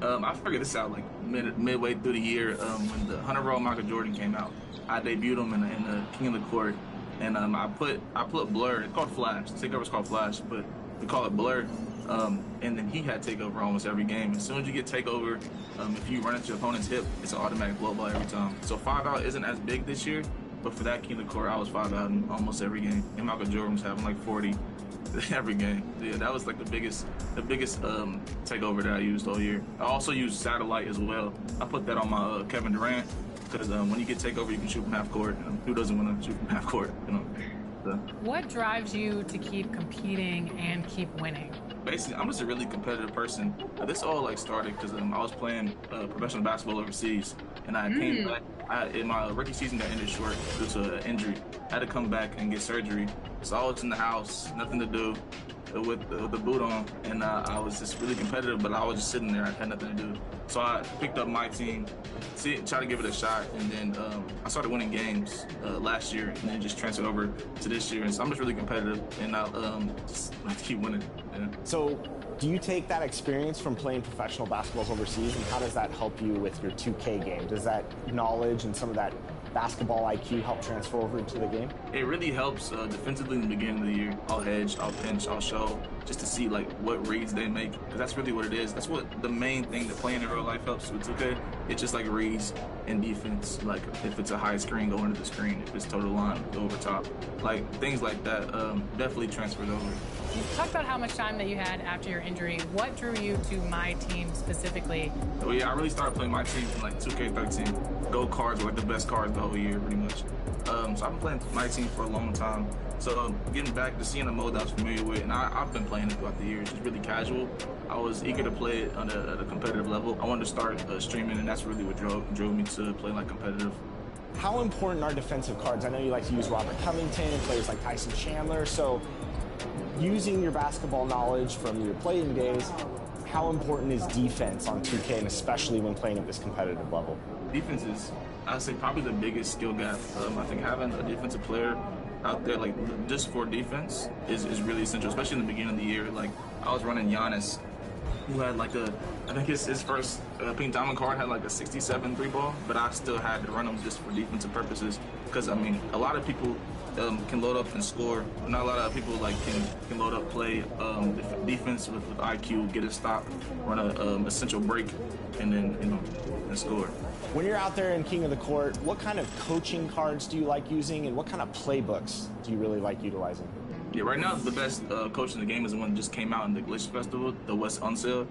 Speaker 14: I figured this out like midway through the year when the 100 Raw Michael Jordan came out. I debuted him in the King of the Court, and I put Blur. It's called Flash. The takeover is called Flash, but we call it Blur. And then he had takeover almost every game. As soon as you get takeover, if you run into your opponent's hip, it's an automatic blow by every time. So 5 out isn't as big this year, but for that King of the Court, I was 5 out in almost every game. And Michael Jordan was having like 40 every game. Yeah, that was like the biggest takeover that I used all year. I also used Satellite as well. I put that on my Kevin Durant because when you get takeover, you can shoot from half court. Who doesn't want to shoot from half court? You know. So.
Speaker 15: What drives you to keep competing and keep winning?
Speaker 14: Basically, I'm just a really competitive person. This all like started because I was playing professional basketball overseas, and I came back. In my rookie season got ended short due to an injury. I had to come back and get surgery. So I was in the house, nothing to do, with the boot on, and I was just really competitive, but I was just sitting there. I had nothing to do. So I picked up MyTeam, tried to give it a shot, and then I started winning games last year, and then just transferred over to this year. And so I'm just really competitive, and I'll just like to keep winning. Yeah.
Speaker 13: So do you take that experience from playing professional basketballs overseas, and how does that help you with your 2K game? Does that knowledge and some of that basketball IQ help transfer over into the game?
Speaker 14: It really helps defensively in the beginning of the year. I'll hedge, I'll pinch, I'll show, just to see like what reads they make, because that's really what it is. That's what the main thing that playing in real life helps with 2K. It's just like reads and defense. Like if it's a high screen, go into the screen. If it's total line, go over top. Like things like that definitely transferred over.
Speaker 15: You talked about how much time that you had after your injury. What drew you to MyTeam specifically?
Speaker 14: Well, yeah, I really started playing MyTeam in like 2K13. Gold cards were like the best cards the whole year, pretty much. So I've been playing MyTeam for a long time. So getting back to seeing a mode that I was familiar with, and I've been playing it throughout the years. It's really casual. I was eager to play it at a competitive level. I wanted to start streaming, and that's really what drove me to play like competitive.
Speaker 13: How important are defensive cards? I know you like to use Robert Covington and players like Tyson Chandler. So using your basketball knowledge from your playing days, how important is defense on 2K, and especially when playing at this competitive level?
Speaker 14: Defense is, I'd say, probably the biggest skill gap. I think having a defensive player out there, like, just for defense is really essential, especially in the beginning of the year. Like, I was running Giannis, who had like I think his first pink diamond card had like a 67 3-ball, but I still had to run him just for defensive purposes. Because, I mean, a lot of people can load up and score. Not a lot of people like can load up, play defense with IQ, get a stop, run a essential break, and then, you know, and score.
Speaker 13: When you're out there in King of the Court, what kind of coaching cards do you like using, and what kind of playbooks do you really like utilizing?
Speaker 14: Yeah, right now the best coach in the game is the one that just came out in the Glacier Festival, the Wes Unseld.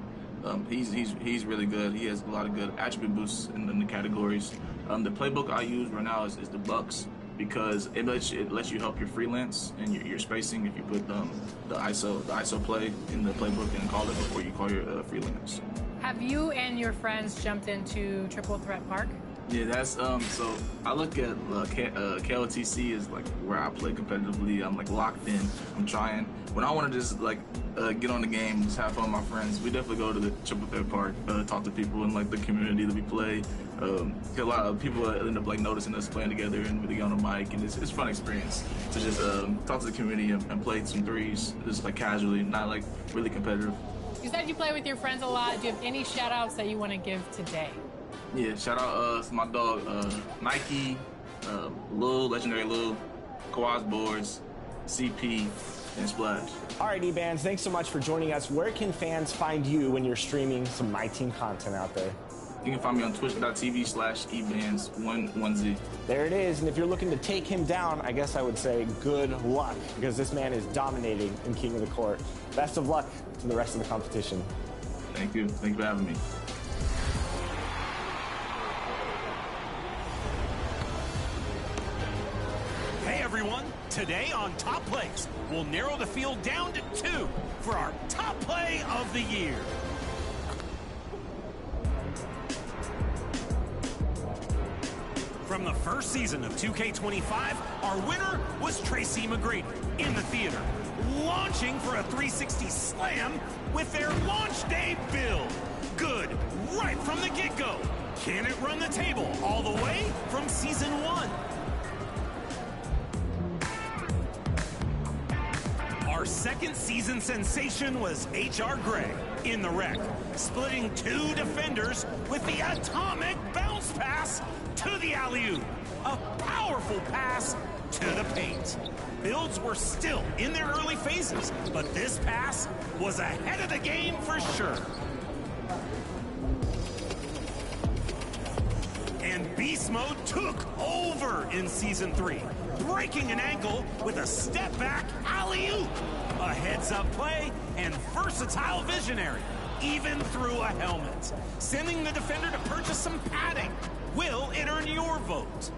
Speaker 14: He's really good. He has a lot of good attribute boosts in the categories. The playbook I use right now is the Bucks, because it lets you help your freelance and your spacing if you put the ISO play in the playbook and call it before you call your freelance.
Speaker 15: Have you and your friends jumped into Triple Threat Park?
Speaker 14: Yeah, that's so I look at KOTC as like where I play competitively. I'm like locked in. I'm trying. When I want to just like get on the game, just have fun with my friends, we definitely go to the Triple Threat Park, talk to people in like the community that we play. A lot of people end up like noticing us playing together, and we get on a mic, and it's a fun experience to just talk to the community and play some threes, just like casually, not like really competitive.
Speaker 15: You said you play with your friends a lot. Do you have any shout outs that you want to give today?
Speaker 14: Yeah, shout out to my dog, Nike, Lil, Legendary Lil, Kawhi's Boards, CP, and Splash.
Speaker 13: All right, E-Bands, thanks so much for joining us. Where can fans find you when you're streaming some MyTeam content out there?
Speaker 14: You can find me on twitch.tv/ebands11z.
Speaker 13: There it is, and if you're looking to take him down, I guess I would say good luck, because this man is dominating in King of the Court. Best of luck to the rest of the competition.
Speaker 14: Thank you. Thank you for having me.
Speaker 16: Hey everyone, today on Top Plays, we'll narrow the field down to 2 for our Top Play of the Year. From the first season of 2K25, our winner was Tracy McGrady in the theater, launching for a 360 slam with their launch day build. Good, right from the get-go. Can it run the table all the way from season 1? Our second season sensation was H.R. Gray in the wreck, splitting 2 defenders with the atomic bounce pass to the alley-oop. A powerful pass to the paint. Builds were still in their early phases, but this pass was ahead of the game for sure. And Beast Mode took over in Season 3, breaking an ankle with a step-back alley-oop. A heads-up play and versatile visionary, even through a helmet, sending the defender to purchase some padding. Will it earn your vote?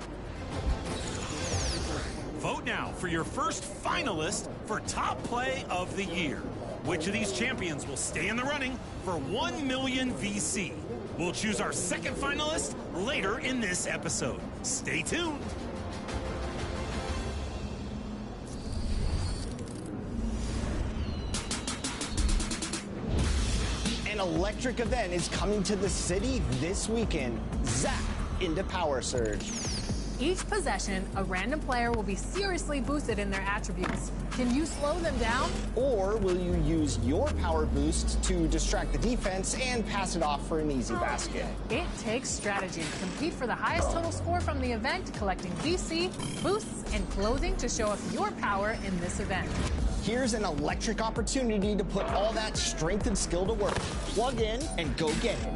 Speaker 16: Vote now for your first finalist for Top Play of the Year. Which of these champions will stay in the running for 1 million VC? We'll choose our second finalist later in this episode. Stay tuned.
Speaker 13: An electric event is coming to the city this weekend. Zap into Power Surge.
Speaker 15: Each possession, a random player will be seriously boosted in their attributes. Can you slow them down?
Speaker 13: Or will you use your power boost to distract the defense and pass it off for an easy basket?
Speaker 15: It takes strategy. Compete for the highest total score from the event, collecting VC, boosts, and clothing to show off your power in this event.
Speaker 13: Here's an electric opportunity to put all that strength and skill to work. Plug in and go get it.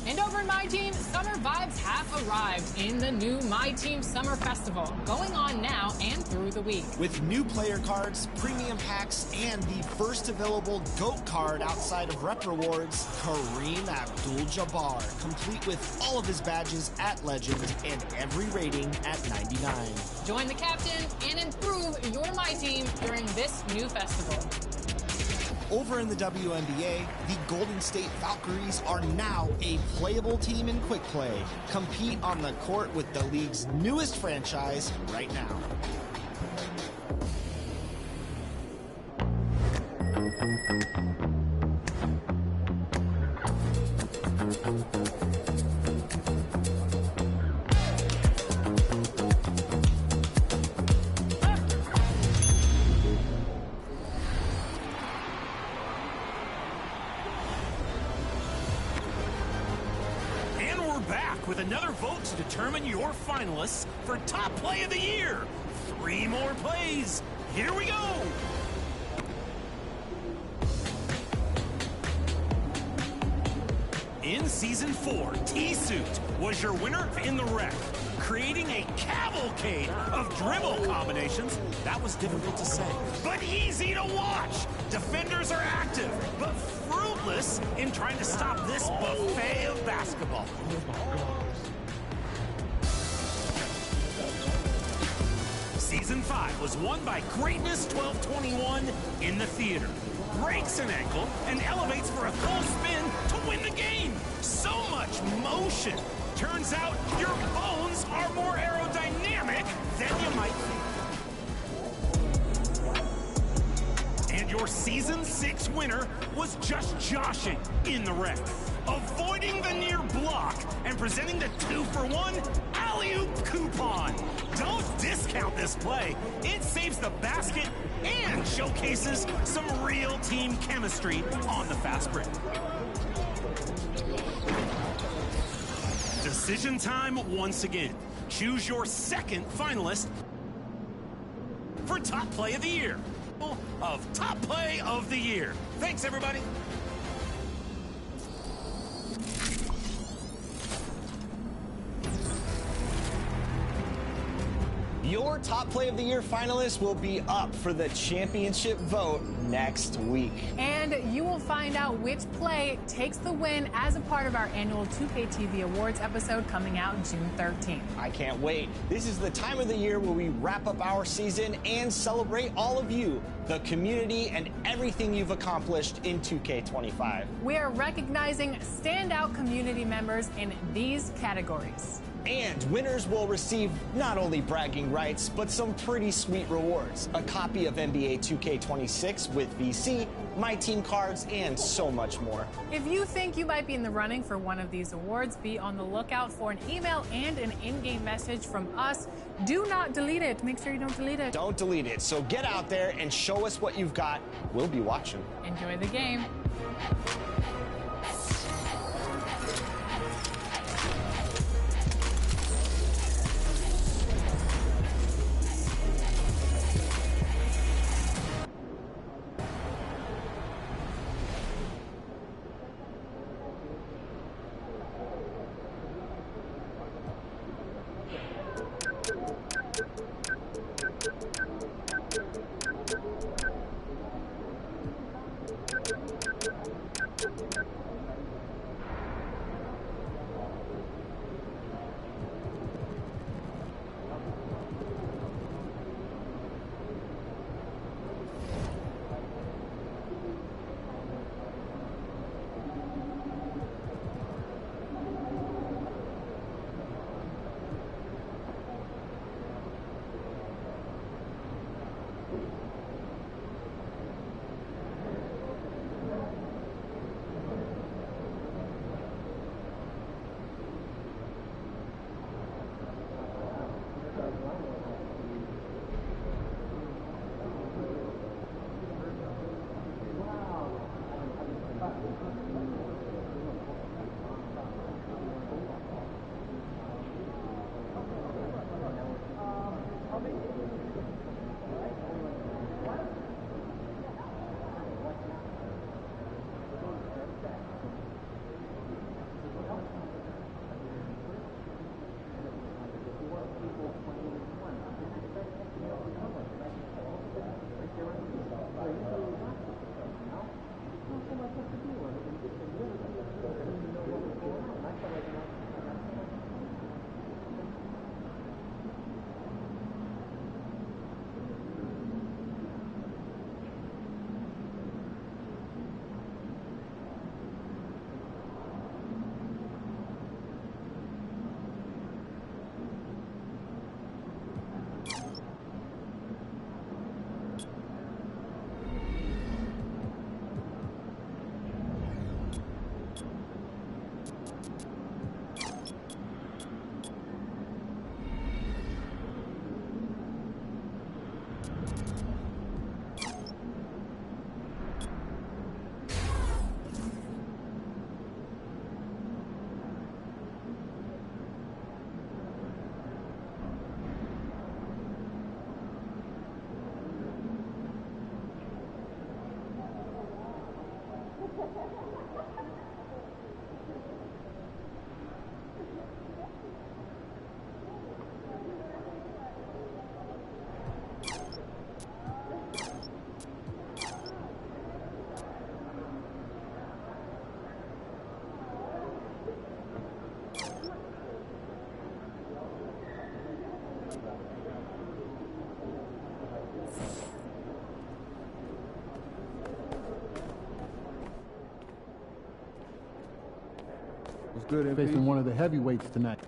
Speaker 15: And over in MyTeam, summer vibes have arrived in the new MyTeam Summer Festival, going on now and through the week.
Speaker 13: With new player cards, premium packs, and the first available GOAT card outside of Rep Rewards, Kareem Abdul-Jabbar, complete with all of his badges at Legend and every rating at 99.
Speaker 15: Join the captain and improve your MyTeam during this new festival.
Speaker 13: Over in the WNBA, the Golden State Valkyries are now a playable team in quick play. Compete on the court with the league's newest franchise right now.
Speaker 16: With another vote to determine your finalists for Top Play of the Year. 3 more plays. Here we go. In Season 4, T-Suit was your winner in the wreck, creating a cavalcade of dribble combinations. That was difficult to say, but easy to watch. Defenders are active, but fruitless in trying to stop this buffet of basketball. Season 5 was won by Greatness 1221 in the theater. Breaks an ankle and elevates for a full spin to win the game. So much motion. Turns out your bones are more aerodynamic than you might think. And your Season 6 winner was just joshing in the wreck, avoiding the near block and presenting the 2-for-1 alley-oop coupon. Don't discount this play. It saves the basket and showcases some real team chemistry on the fast break. Decision time once again. Choose your second finalist for Top Play of the Year. Of Top Play of the Year. Thanks, everybody.
Speaker 13: Your Top Play of the Year finalists will be up for the championship vote next week.
Speaker 15: And you will find out which play takes the win as a part of our annual 2K TV Awards episode coming out June 13th.
Speaker 13: I can't wait. This is the time of the year where we wrap up our season and celebrate all of you, the community, and everything you've accomplished in 2K25.
Speaker 15: We are recognizing standout community members in these categories.
Speaker 13: And winners will receive not only bragging rights, but some pretty sweet rewards. A copy of NBA 2K26 with VC, MyTeam cards, and so much more.
Speaker 15: If you think you might be in the running for one of these awards, be on the lookout for an email and an in-game message from us. Do not delete it. Make sure you don't delete it.
Speaker 13: Don't delete it. So get out there and show us what you've got. We'll be watching.
Speaker 15: Enjoy the game.
Speaker 9: Was good facing one of the heavyweights tonight.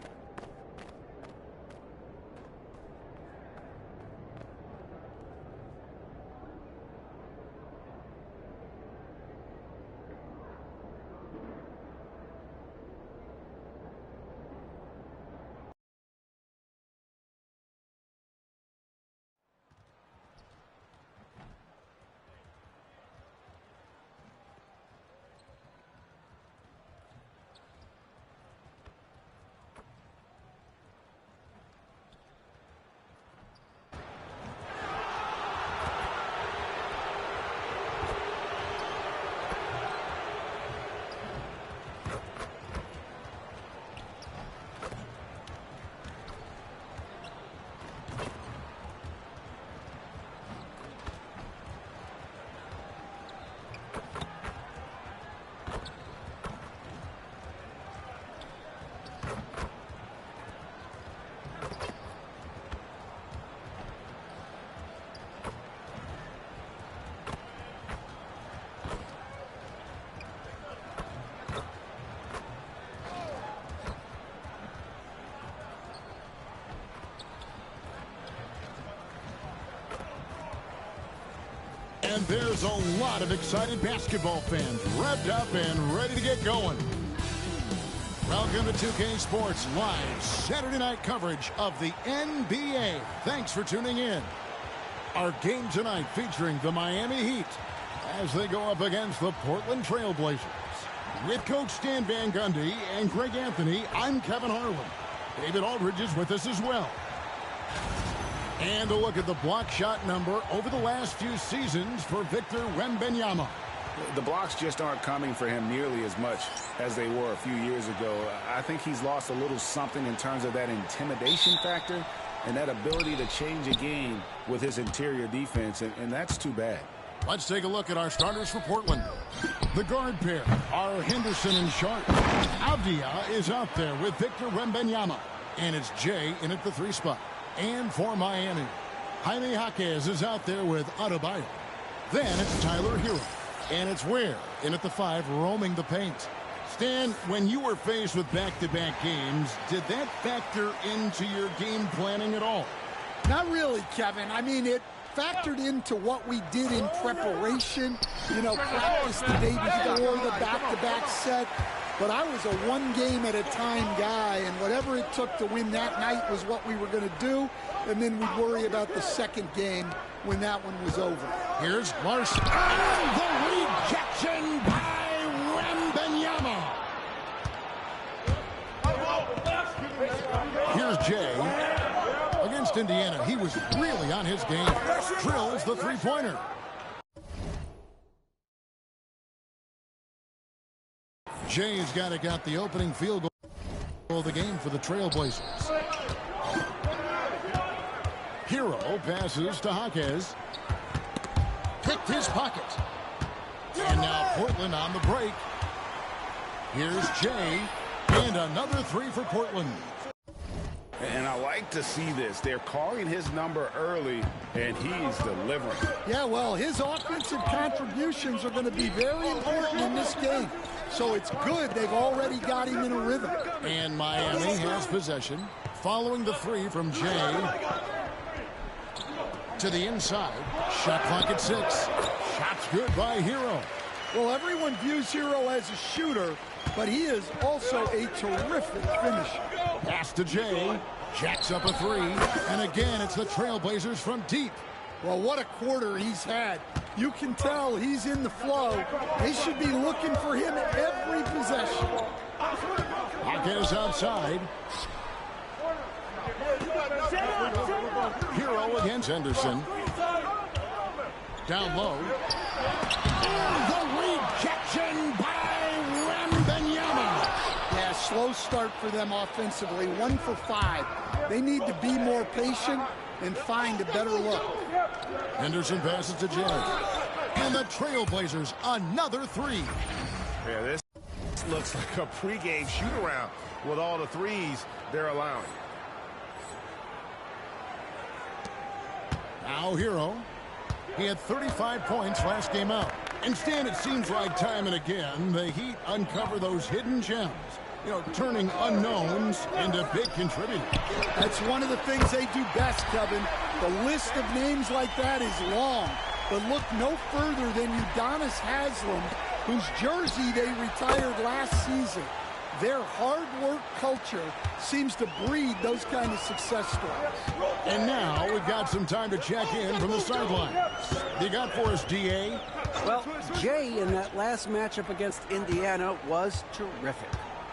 Speaker 17: And there's a lot of excited basketball fans revved up and ready to get going. Welcome to 2K Sports live Saturday night coverage of the NBA. Thanks for tuning in. Our game tonight featuring the Miami Heat as they go up against the Portland Trail Blazers. With Coach Stan Van Gundy and Greg Anthony, I'm Kevin Harlan. David Aldridge is with us as well. And a look at the block shot number over the last few seasons for Victor Wembanyama.
Speaker 18: The blocks just aren't coming for him nearly as much as they were a few years ago. I think he's lost a little something in terms of that intimidation factor and that ability to change a game with his interior defense, and that's too bad.
Speaker 17: Let's take a look at our starters for Portland. The guard pair are Henderson and Sharp. Avdia is out there with Victor Wembanyama. And it's Jay in at the 3 spot. And for Miami, Jaime Jaquez is out there with Adebayo. Then it's Tyler Hero. And it's Ware in at the 5, roaming the paint. Stan, when you were faced with back-to-back games, did that factor into your game planning at all?
Speaker 19: Not really, Kevin. I mean, it factored into what we did in preparation. You know, practice the day before the back-to-back set. But I was a one-game-at-a-time guy, and whatever it took to win that night was what we were going to do, and then we'd worry about the second game when that one was over.
Speaker 17: Here's Larson. And the rejection by Wembanyama. Here's Jay. Against Indiana, he was really on his game. Drills the three-pointer. Jay's got the opening field goal of the game for the Trailblazers. Hero passes to Jaquez. Picked his pocket. And now Portland on the break. Here's Jay. And another 3 for Portland.
Speaker 18: And I like to see this. They're calling his number early, and he's delivering.
Speaker 19: Yeah, well, his offensive contributions are going to be very important in this game. So it's good they've already got him in a rhythm.
Speaker 17: And Miami has possession. Following the 3 from Jay. To the inside. Shot clock at 6. Shots good by Hero.
Speaker 19: Well, everyone views Hero as a shooter, but he is also a terrific finisher.
Speaker 17: Pass to Jay. Jacks up a 3. And again, it's the Trailblazers from deep.
Speaker 19: Well, what a quarter he's had. You can tell he's in the flow. They should be looking for him every possession.
Speaker 17: Jaquez outside. Hero against Henderson. Down low. And the rejection Conversion by Wembanyama.
Speaker 19: Yeah, slow start for them offensively. 1 for 5. They need to be more patient and find a better look.
Speaker 17: Henderson passes to Jay. And the Trailblazers, another 3.
Speaker 20: Yeah, this looks like a pregame shoot-around with all the threes they're allowing.
Speaker 17: Now Hero. He had 35 points last game out. Instead, it seems like time and again, the Heat uncover those hidden gems. You know, turning unknowns into big contributors.
Speaker 19: That's one of the things they do best, Kevin. The list of names like that is long. But look no further than Udonis Haslem, whose jersey they retired last season. Their hard work culture seems to breed those kind of success stories.
Speaker 17: And now we've got some time to check in from the sidelines. You got for us, DA?
Speaker 21: Well, Jay in that last matchup against Indiana was terrific.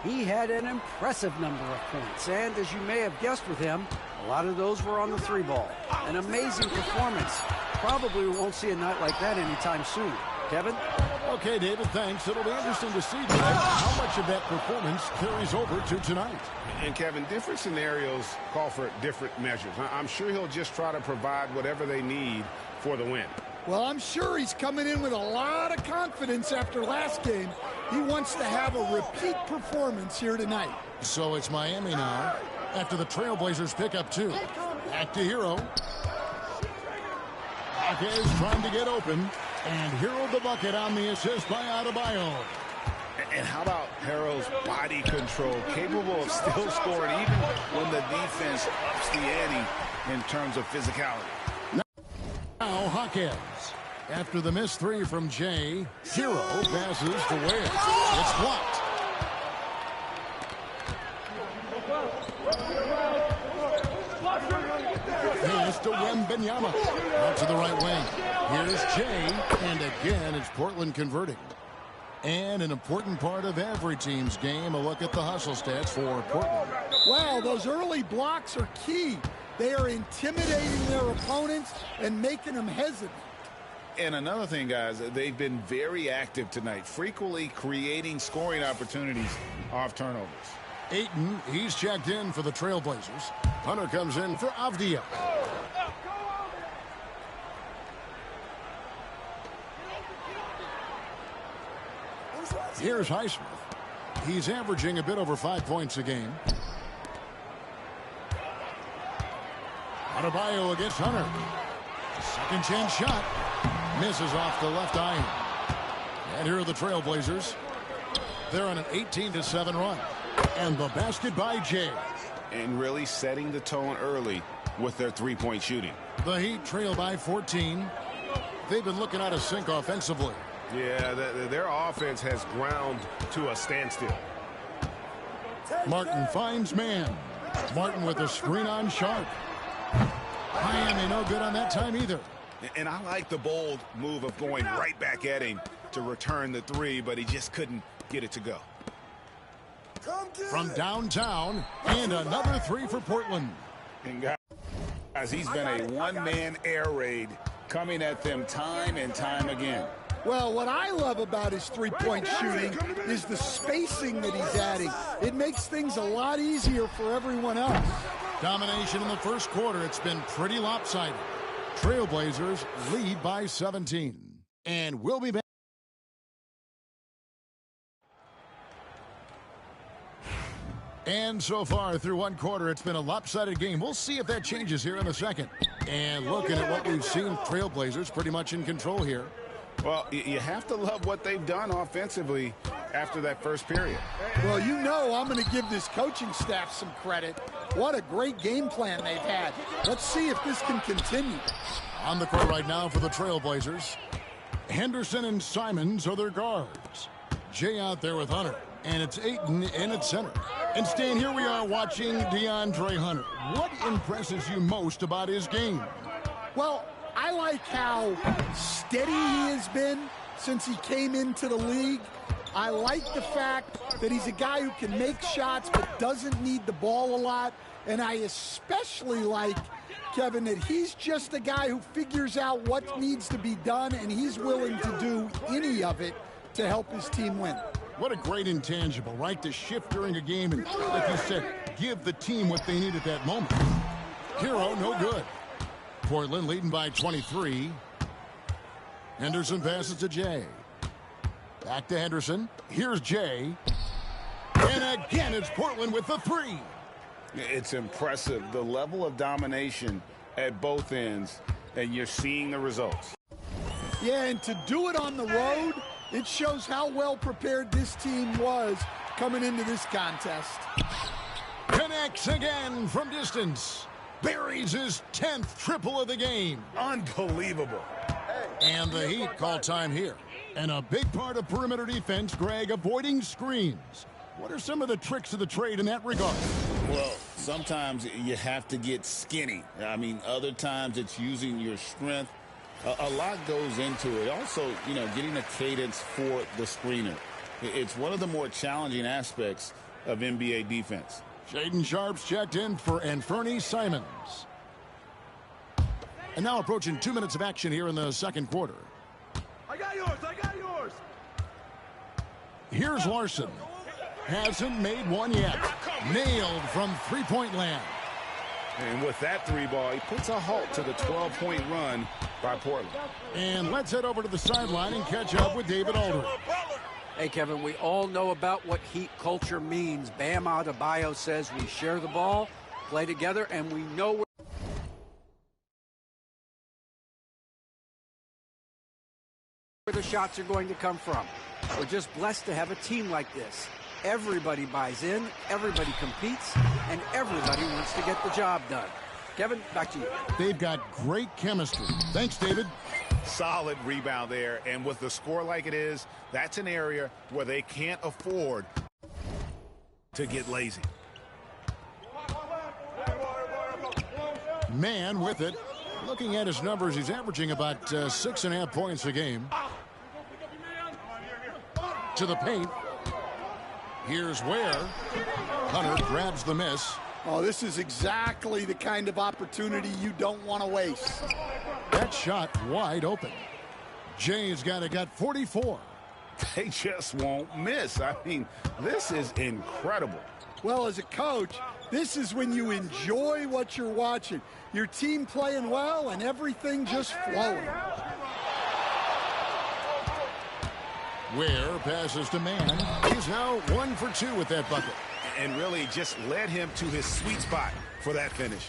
Speaker 21: He had an impressive number of points, and as you may have guessed with him, a lot of those were on the 3-ball. An amazing performance. Probably we won't see a night like that anytime soon. Kevin?
Speaker 17: Okay, David, thanks. It'll be interesting to see tonight how much of that performance carries over to tonight.
Speaker 20: And, Kevin, different scenarios call for different measures. I'm sure he'll just try to provide whatever they need for the win.
Speaker 19: Well, I'm sure he's coming in with a lot of confidence after last game. He wants to have a repeat performance here tonight.
Speaker 17: So it's Miami now after the Trailblazers pick up 2. Back to Hero. Marquez trying to get open. And Hero the bucket on the assist by Adebayo.
Speaker 18: And how about Harrell's body control, capable of still scoring even when the defense ups the ante in terms of physicality.
Speaker 17: Now Hawkins. After the missed 3 from Jay, Hero passes to Ware. It's blocked. Pass to Wembanyama. Out to the right wing. Here's Jay, and again it's Portland converting. And an important part of every team's game, a look at the hustle stats for Portland.
Speaker 19: Wow, those early blocks are key. They are intimidating their opponents and making them hesitant.
Speaker 18: And another thing, guys, they've been very active tonight, frequently creating scoring opportunities off turnovers.
Speaker 17: Ayton, he's checked in for the Trailblazers. Hunter comes in for Avdia. Here's Highsmith. He's averaging a bit over 5 points a game. Adebayo against Hunter. Second chance shot. Misses off the left iron. And here are the Trailblazers. They're on an 18-7 run. And the basket by Jay.
Speaker 18: And really setting the tone early with their three-point shooting.
Speaker 17: The Heat trail by 14. They've been looking out of sync offensively.
Speaker 20: Yeah, their offense has ground to a standstill.
Speaker 17: Martin finds man. Martin with a screen on Sharp. Miami no good on that time either.
Speaker 18: And I like the bold move of going right back at him to return the 3, but he just couldn't get it to go.
Speaker 17: From downtown, and another 3 for Portland.
Speaker 18: And guys, he's been a one-man air raid coming at them time and time again.
Speaker 19: Well, what I love about his three-point shooting is the spacing that he's adding. It makes things a lot easier for everyone else.
Speaker 17: Domination in the first quarter. It's been pretty lopsided. Trailblazers lead by 17. And we'll be back. And so far through one quarter, it's been a lopsided game. We'll see if that changes here in the second. And looking at what we've seen, Trailblazers pretty much in control here.
Speaker 18: Well, you have to love what they've done offensively after that first period.
Speaker 19: Well, you know I'm going to give this coaching staff some credit. What a great game plan they've had. Let's see if this can continue.
Speaker 17: On the court right now for the Trailblazers. Henderson and Simons are their guards. Jay out there with Hunter. And it's Ayton in at center. And Stan, here we are watching DeAndre Hunter. What impresses you most about his game?
Speaker 19: Well, I like how steady he has been since he came into the league. I like the fact that he's a guy who can make shots but doesn't need the ball a lot. And I especially like, Kevin, that he's just a guy who figures out what needs to be done, and he's willing to do any of it to help his team win.
Speaker 17: What a great intangible, right? To shift during a game and, like you said, give the team what they need at that moment. Hero, no good. Portland leading by 23. Henderson passes to Jay. Back to Henderson. Here's Jay. And again, it's Portland with the three.
Speaker 18: It's impressive, the level of domination at both ends, and you're seeing the results.
Speaker 19: Yeah, and to do it on the road, it shows how well prepared this team was coming into this contest.
Speaker 17: Connects again from distance. Buries his 10th triple of the game.
Speaker 18: Unbelievable.
Speaker 17: And the Heat call time here. And a big part of perimeter defense, Greg, avoiding screens. What are some of the tricks of the trade in that regard?
Speaker 18: Well, sometimes you have to get skinny. I mean, other times it's using your strength. A lot goes into it. Also, you know, getting a cadence for the screener. It's one of the more challenging aspects of NBA defense.
Speaker 17: Shaden Sharp's checked in for Anthony Simons. And now approaching 2 minutes of action here in the second quarter.
Speaker 6: I got yours. I got yours.
Speaker 17: Here's Larson. Hasn't made one yet. Nailed from three-point land.
Speaker 18: And with that three ball, he puts a halt to the 12-point run by Portland.
Speaker 17: And let's head over to the sideline and catch up with David Aldridge.
Speaker 21: Hey, Kevin, we all know about what Heat culture means. Bam Adebayo says we share the ball, play together, and we know where the shots are going to come from. We're just blessed to have a team like this. Everybody buys in, everybody competes, and everybody wants to get the job done. Kevin, back to you.
Speaker 17: They've got great chemistry. Thanks, David.
Speaker 18: Solid rebound there, and with the score like it is, that's an area where they can't afford to get lazy.
Speaker 17: Man with it. Looking at his numbers, he's averaging about 6.5 points a game. To the paint. Here's Ware. Hunter grabs the miss.
Speaker 19: Oh, this is exactly the kind of opportunity you don't want to waste.
Speaker 17: That shot wide open. Jay's got 44.
Speaker 18: They just won't miss. I mean, this is incredible.
Speaker 19: Well, as a coach, this is when you enjoy what you're watching. Your team playing well and everything just flowing.
Speaker 17: Ware passes to Man. He's now 1 for 2 with that bucket.
Speaker 18: And really just led him to his sweet spot for that finish.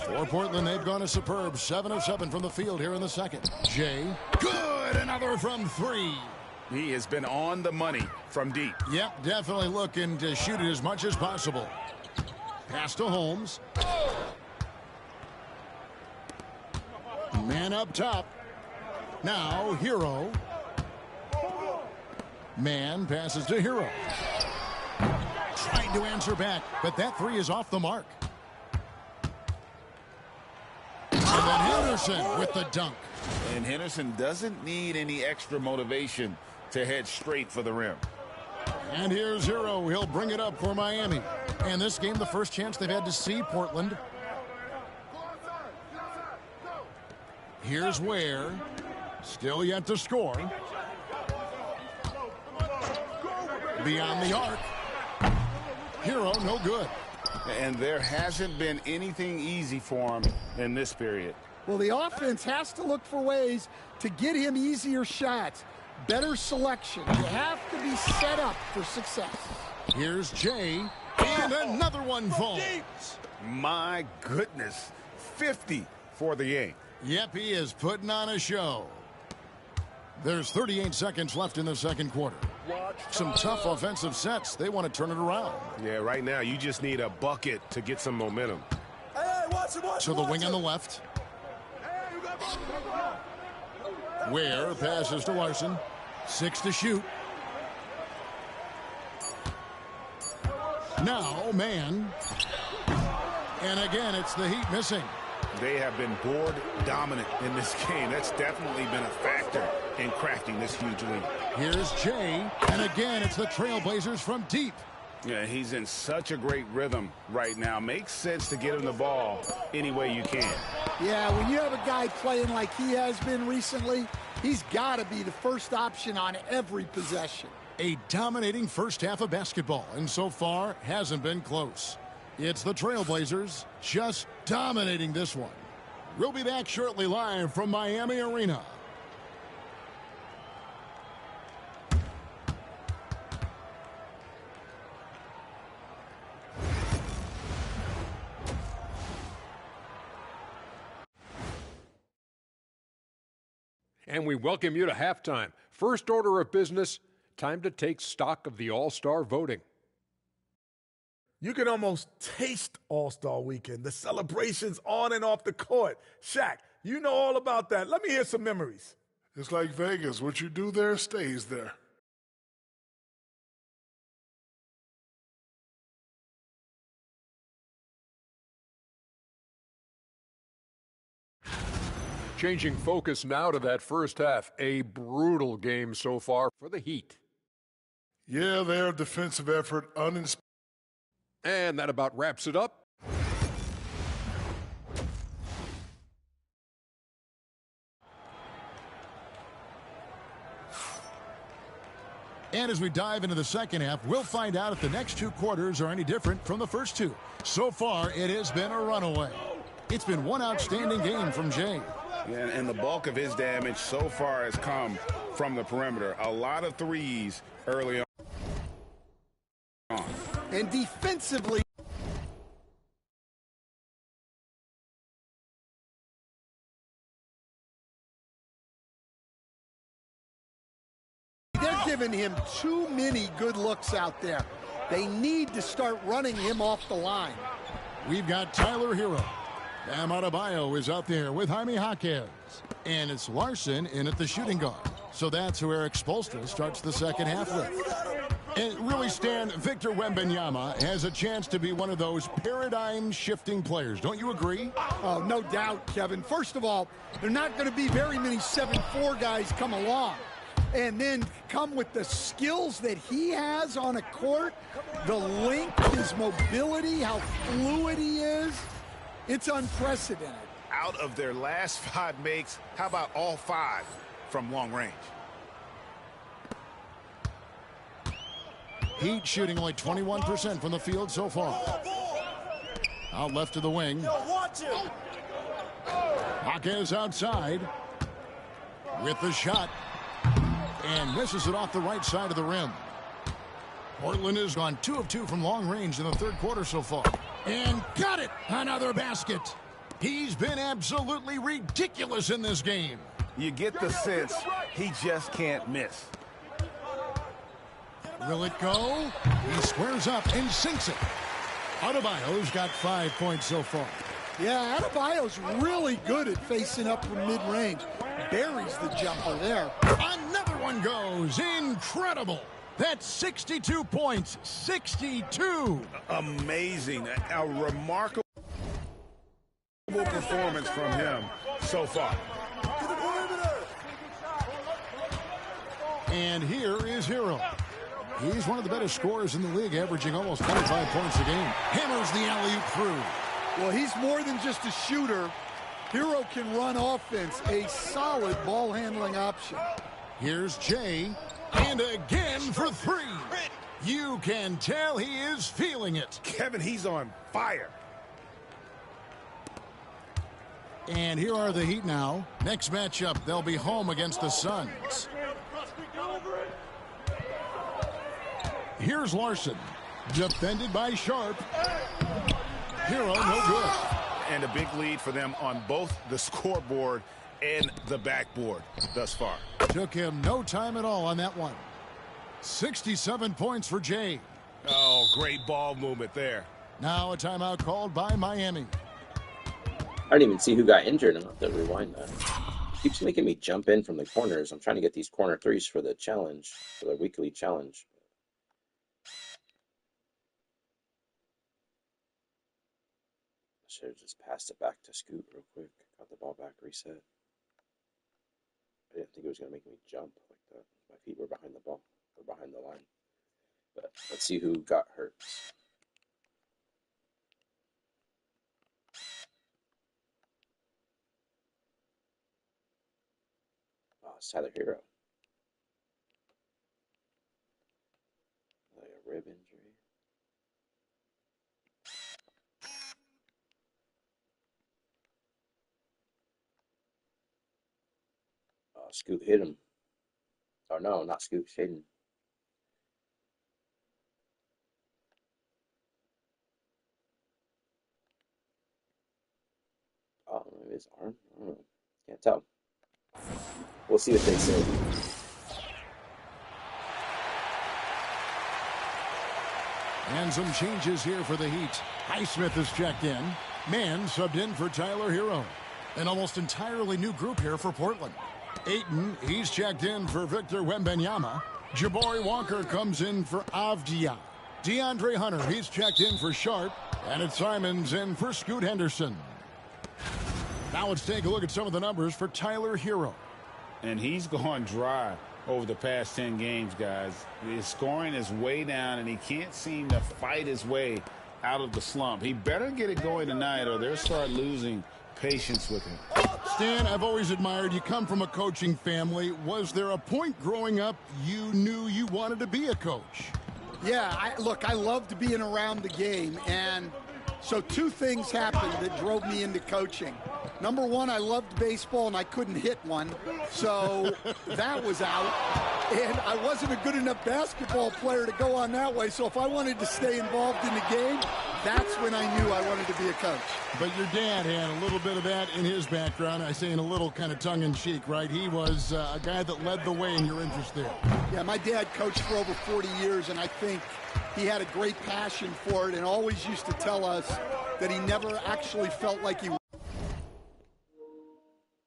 Speaker 17: For Portland, they've gone a superb 7 of 7 from the field here in the second. Jay, good, another from 3.
Speaker 18: He has been on the money from deep.
Speaker 17: Yep, definitely looking to shoot it as much as possible. Pass to Holmes. Man up top. Now, Hero. Man passes to Hero. Trying to answer back, but that three is off the mark. And then Henderson with the dunk.
Speaker 18: And Henderson doesn't need any extra motivation to head straight for the rim.
Speaker 17: And here's Hero. He'll bring it up for Miami. And this game, the first chance they've had to see Portland. Here's Ware. Still yet to score. Beyond the arc. Hero, no good.
Speaker 18: And there hasn't been anything easy for him in this period.
Speaker 19: Well, the offense has to look for ways to get him easier shots. Better selection. You have to be set up for success.
Speaker 17: Here's Jay. And another one falls.
Speaker 18: My goodness. 50 for the game.
Speaker 17: Yep, he is putting on a show. There's 38 seconds left in the second quarter. Some tough offensive sets. They want to turn it around.
Speaker 20: Yeah, right now you just need a bucket to get some momentum.
Speaker 17: To the wing on the left. Ware passes to Larson. 6 to shoot. Now, Man. And again, it's the Heat missing.
Speaker 20: They have been board dominant in this game. That's definitely been a factor in crafting this huge lead.
Speaker 17: Here's Jay. And again, it's the Trailblazers from deep.
Speaker 20: Yeah, he's in such a great rhythm right now. Makes sense to get him the ball any way you can.
Speaker 19: Yeah, when you have a guy playing like he has been recently, he's got to be the first option on every possession.
Speaker 17: A dominating first half of basketball, and so far hasn't been close. It's the Trailblazers just dominating this one. We'll be back shortly live from Miami Arena.
Speaker 7: And we welcome you to halftime. First order of business, time to take stock of the All-Star voting.
Speaker 6: You can almost taste All-Star Weekend, the celebrations on and off the court. Shaq, you know all about that. Let me hear some memories.
Speaker 8: It's like Vegas. What you do there stays there.
Speaker 7: Changing focus now to that first half. A brutal game so far for the Heat.
Speaker 8: Yeah, their defensive effort uninspired.
Speaker 7: And that about wraps it up.
Speaker 17: And as we dive into the second half, we'll find out if the next two quarters are any different from the first two. So far, it has been a runaway. It's been one outstanding game from Jay.
Speaker 20: Yeah, and the bulk of his damage so far has come from the perimeter. A lot of threes early on.
Speaker 19: And defensively, they're giving him too many good looks out there. They need to start running him off the line.
Speaker 17: We've got Tyler Hero. Bam Adebayo is out there with Jaime Jaquez. And it's Larson in at the shooting guard. So that's who Eric Spoelstra starts the second half with. And really, Stan, Victor Wembanyama has a chance to be one of those paradigm-shifting players. Don't you agree?
Speaker 19: Oh, no doubt, Kevin. First of all, there are not going to be very many 7'4" guys come along. And then come with the skills that he has on a court, the length, his mobility, how fluid he is. It's unprecedented.
Speaker 20: Out of their last 5 makes, how about all 5 from long range?
Speaker 17: Heat shooting only 21% from the field so far. Out left to the wing. Jaquez outside with the shot. And misses it off the right side of the rim. Portland has gone 2 of 2 from long range in the third quarter so far. And got it! Another basket. He's been absolutely ridiculous in this game.
Speaker 20: You get the sense he just can't miss.
Speaker 17: Will it go? He squares up and sinks it. Adebayo's got 5 points so far.
Speaker 19: Yeah, Adebayo's really good at facing up from mid-range. Buries the jumper there.
Speaker 17: Another one goes. Incredible. That's 62 points. 62.
Speaker 20: Amazing. A remarkable performance from him so far.
Speaker 17: And here is Hero. He's one of the better scorers in the league, averaging almost 25 points a game. Hammers the alley-oop through.
Speaker 19: Well, he's more than just a shooter. Hero can run offense, a solid ball-handling option.
Speaker 17: Here's Jay, and again for 3. You can tell he is feeling it.
Speaker 20: Kevin, he's on fire.
Speaker 17: And here are the Heat now. Next matchup, they'll be home against the Suns. Here's Larson, defended by Sharp. Hero, no good.
Speaker 20: And a big lead for them on both the scoreboard and the backboard thus far.
Speaker 17: Took him no time at all on that one. 67 points for Jay.
Speaker 20: Oh, great ball movement there.
Speaker 17: Now a timeout called by Miami.
Speaker 3: I didn't even see who got injured. I'm going to have to rewind that. Keeps making me jump in from the corners. I'm trying to get these corner threes for the challenge, for the weekly challenge. Should have just passed it back to Scoot real quick. Got the ball back, reset. I didn't think it was going to make me jump like that. My feet were behind the ball, or behind the line. But let's see who got hurt. Oh, it's Tyler Hero. Like a rib injury. Oh, Scoot hit him. Oh no, not Scoot, Shaden. Oh, maybe his arm. I don't know. Can't tell. We'll see what they say.
Speaker 17: And some changes here for the Heat. Highsmith is checked in. Mann subbed in for Tyler Hero. An almost entirely new group here for Portland. Ayton, he's checked in for Victor Wembanyama. Jabari Walker comes in for Avdia. DeAndre Hunter, he's checked in for Sharp. And it's Simons in for Scoot Henderson. Now let's take a look at some of the numbers for Tyler Hero.
Speaker 18: And he's gone dry over the past 10 games, guys. His scoring is way down, and he can't seem to fight his way out of the slump. He better get it going tonight, or they'll start losing patience with him.
Speaker 17: Stan, I've always admired you. Come from a coaching family. Was there a point growing up you knew you wanted to be a coach?
Speaker 19: Yeah, look, I loved being around the game, and so two things happened that drove me into coaching. Number one, I loved baseball, and I couldn't hit one, so that was out. And I wasn't a good enough basketball player to go on that way, so if I wanted to stay involved in the game, that's when I knew I wanted to be a coach.
Speaker 17: But your dad had a little bit of that in his background. I say in a little kind of tongue-in-cheek, right? He was a guy that led the way in your interest there.
Speaker 19: Yeah, my dad coached for over 40 years, and I think he had a great passion for it and always used to tell us that he never actually felt like he...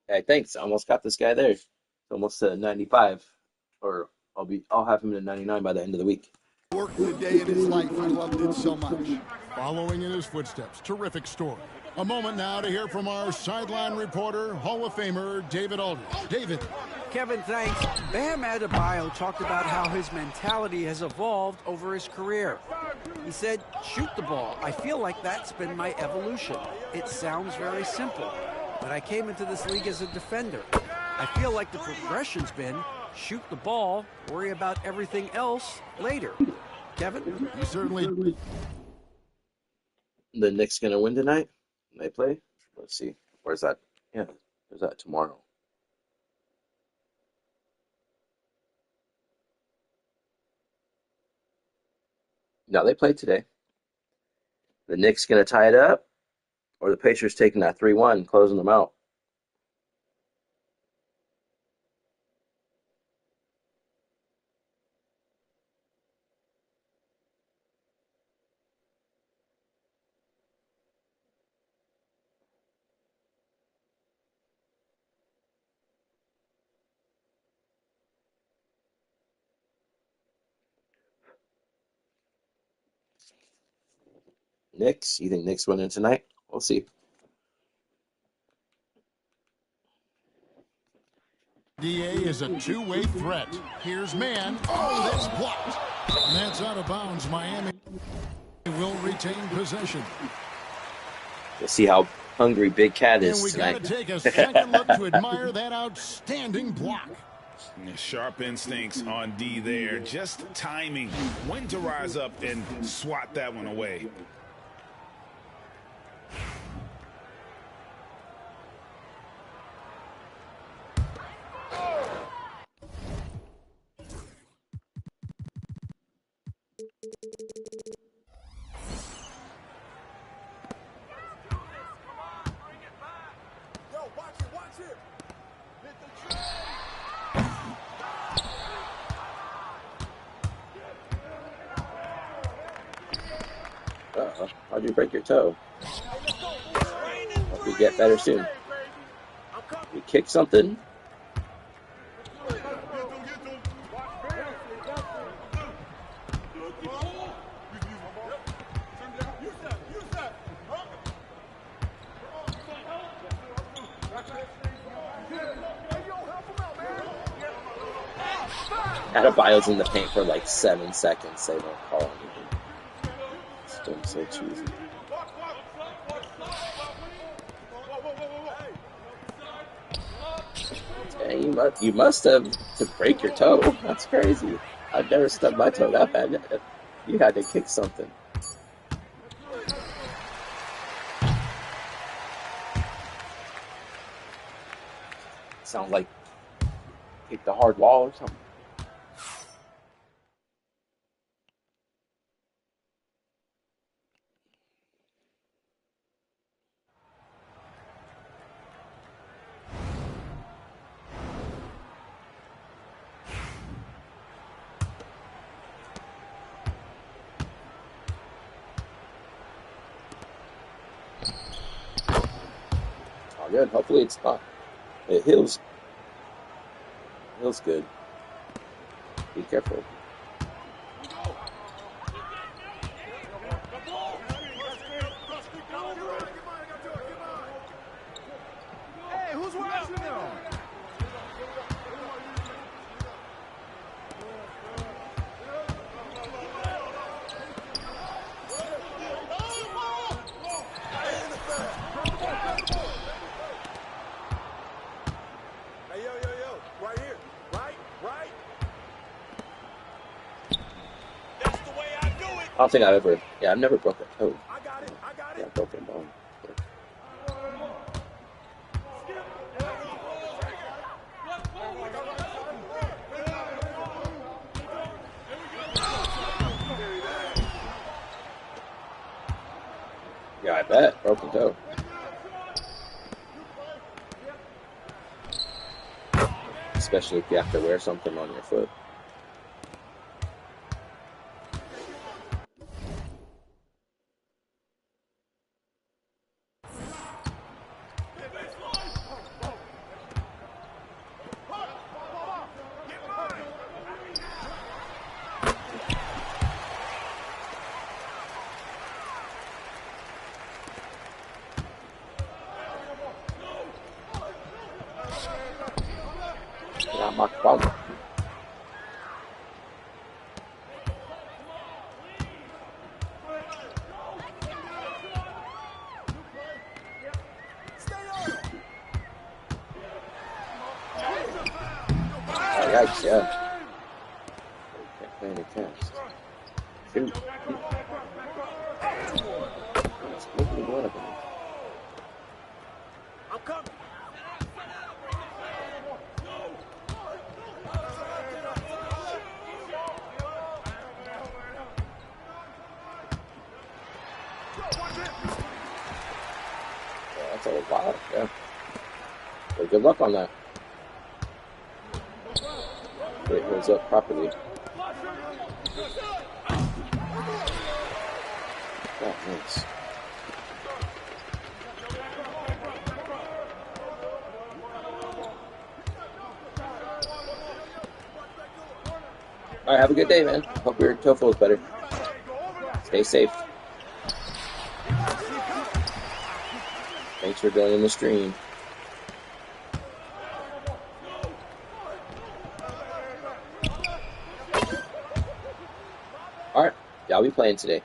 Speaker 3: Hey, thanks. I almost got this guy there. It's almost 95, or I'll have him at 99 by the end of the week.
Speaker 19: Worked the day in his life. I loved it so much.
Speaker 17: Following in his footsteps, terrific story. A moment now to hear from our sideline reporter, Hall of Famer David Aldridge. David.
Speaker 21: Kevin, thanks. Bam Adebayo talked about how his mentality has evolved over his career. He said, shoot the ball. I feel like that's been my evolution. It sounds very simple, but I came into this league as a defender. I feel like the progression's been shoot the ball, worry about everything else later. Kevin?
Speaker 17: You certainly...
Speaker 3: The Knicks going to win tonight? They play? Let's see. Where's that? Yeah, where's that tomorrow? No, they play today. The Knicks going to tie it up, or the Pacers taking that 3-1, closing them out? Knicks? You think Knicks winning tonight? We'll see.
Speaker 17: DA is a two-way threat. Here's Mann. Oh, that's blocked. And that's out of bounds. Miami will retain possession.
Speaker 3: We'll see how hungry Big Cat is
Speaker 17: and we
Speaker 3: tonight.
Speaker 17: got to take a second look to admire that outstanding block.
Speaker 18: Sharp instincts on D there. Just timing. When to rise up and swat that one away.
Speaker 3: How'd you break your toe? Hope you get better soon. You kick something? Adebayo's in the paint for like 7 seconds. They don't call anything. It's doing so cheesy. Yeah, you must have to break your toe. That's crazy. I've never stubbed my toe that bad. You had to kick something. Sounds like kicked the hard wall or something. Oh, good. Hopefully it's not. It heals. Feels good. Be careful.
Speaker 10: Hey, who's watching them?
Speaker 6: Hey, yo, right here, right. That's the way I do it.
Speaker 3: I don't think I've never broke a toe. I got it. Yeah, broken bone. Yeah, I bet. Broken toe. Especially if you have to wear something on your foot. Not my problem. Oh, yikes, yeah. Can't play any cast. Shoot. Let's make me one of them.
Speaker 10: I'm coming.
Speaker 3: Yeah, that's a lot, yeah. Well, good luck on that. It holds up properly. Oh, nice. Alright, have a good day, man. Hope your toe feels better. Stay safe. Thanks for joining the stream. Alright, yeah, I'll be playing today.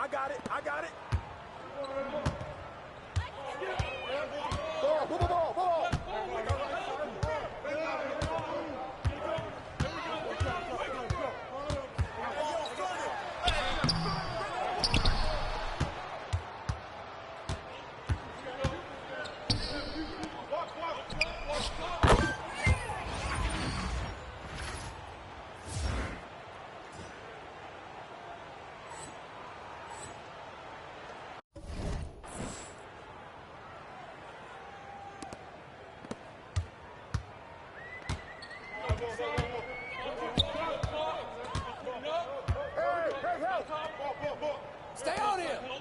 Speaker 6: I got it. I got it. Ball.
Speaker 10: Stay on him.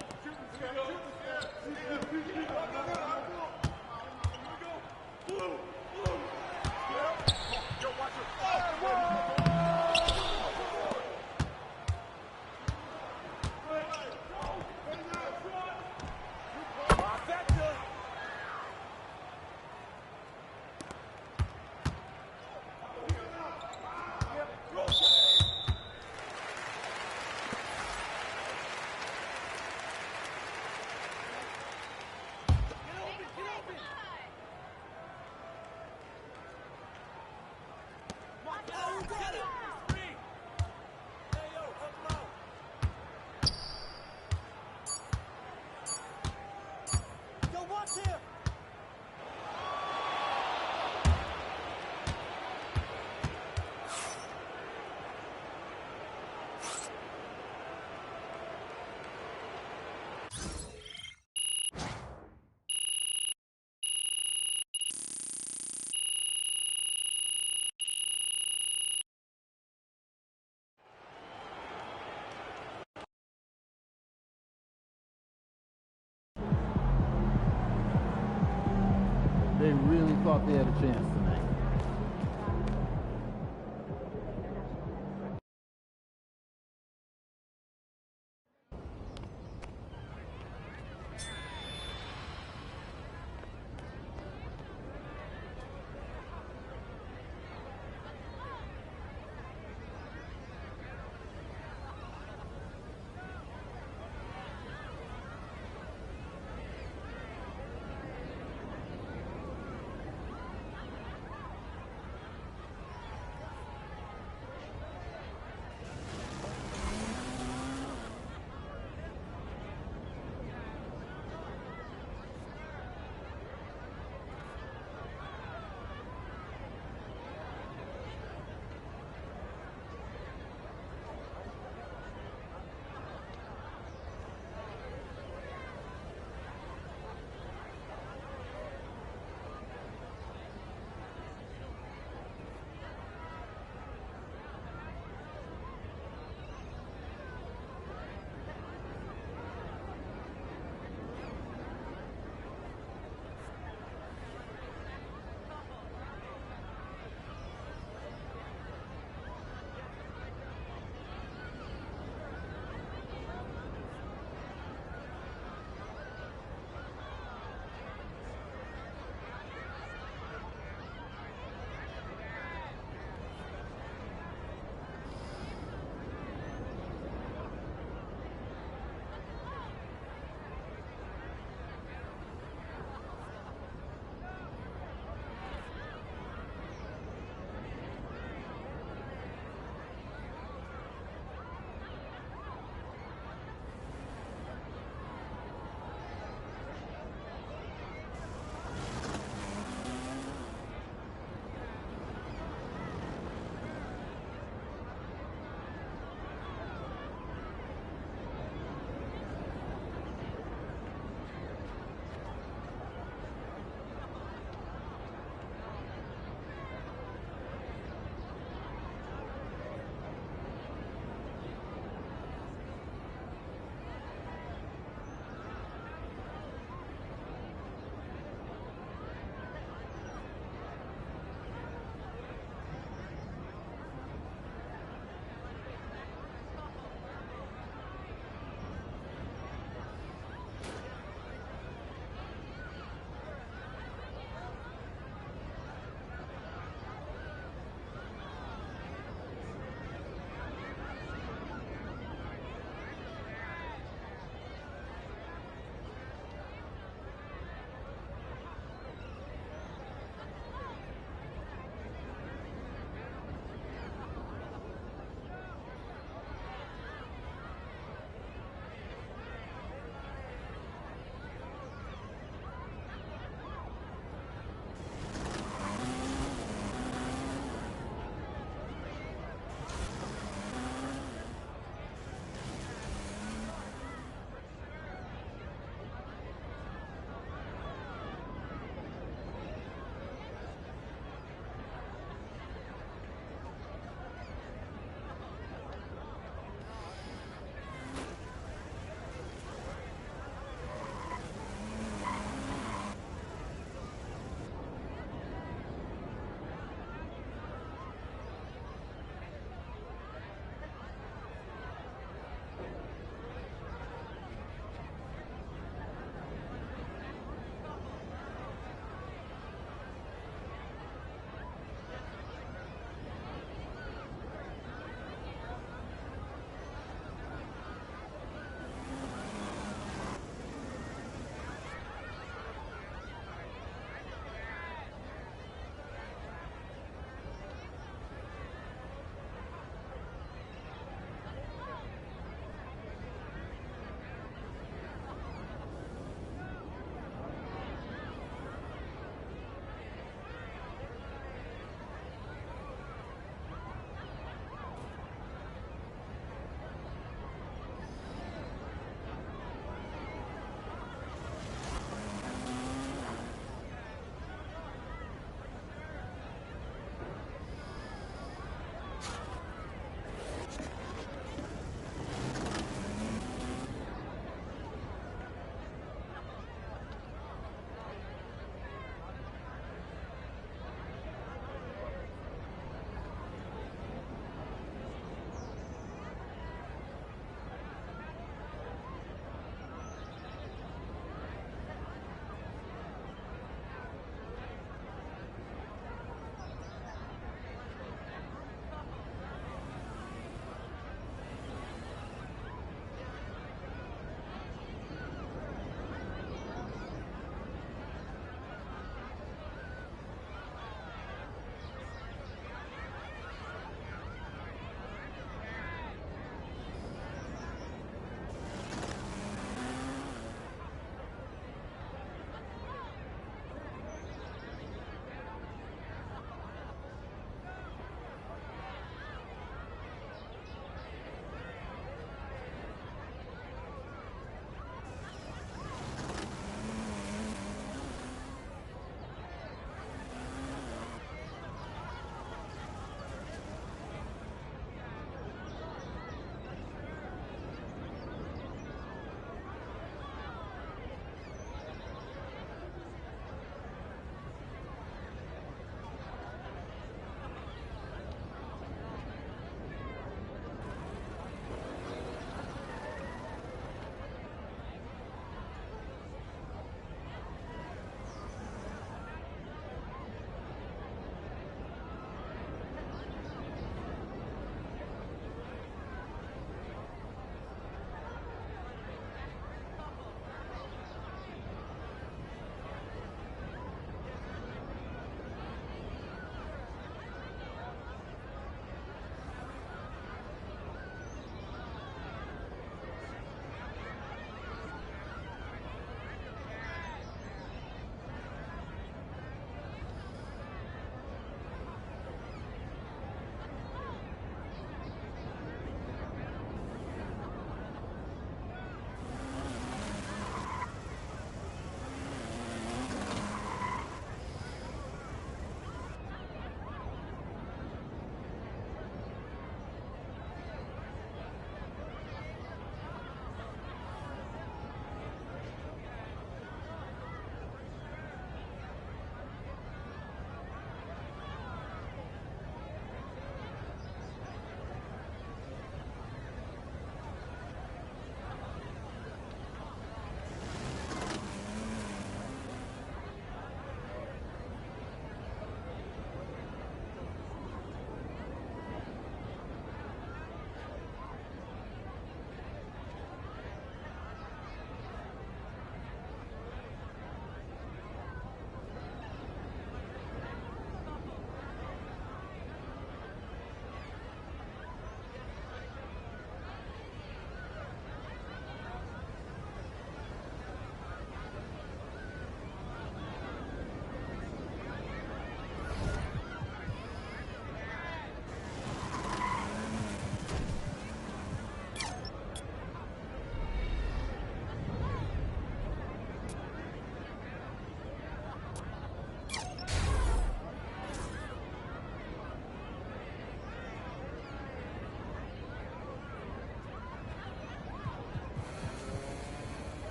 Speaker 9: They really thought they had a chance tonight.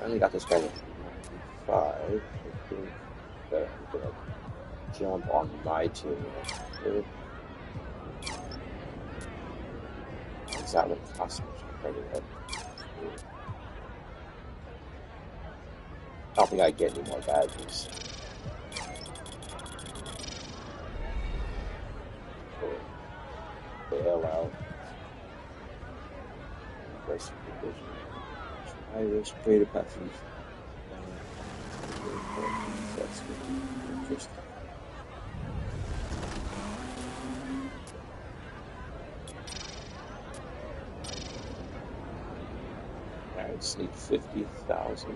Speaker 3: finally got this guy to 95. I think that I'm gonna jump on my team. Good. Is that what costs me? I don't think I get any more badges. Bail out. Aggressive division. Try this creative passes. That's interesting. I just need 50,000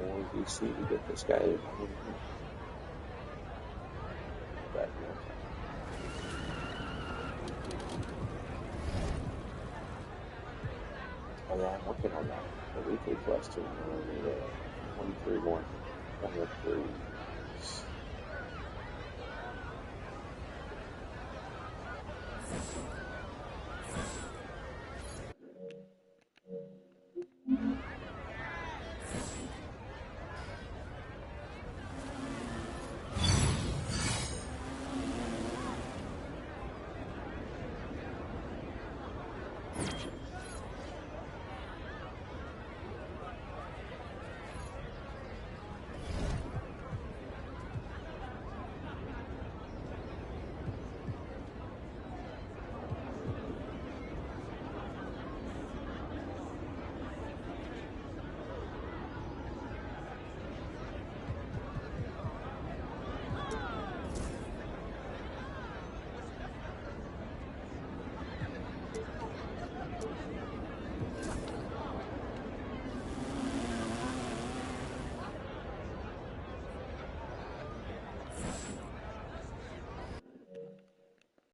Speaker 3: more VC to get this guy. Oh yeah, I'm working on that. The weekly quest. 23 more. 3.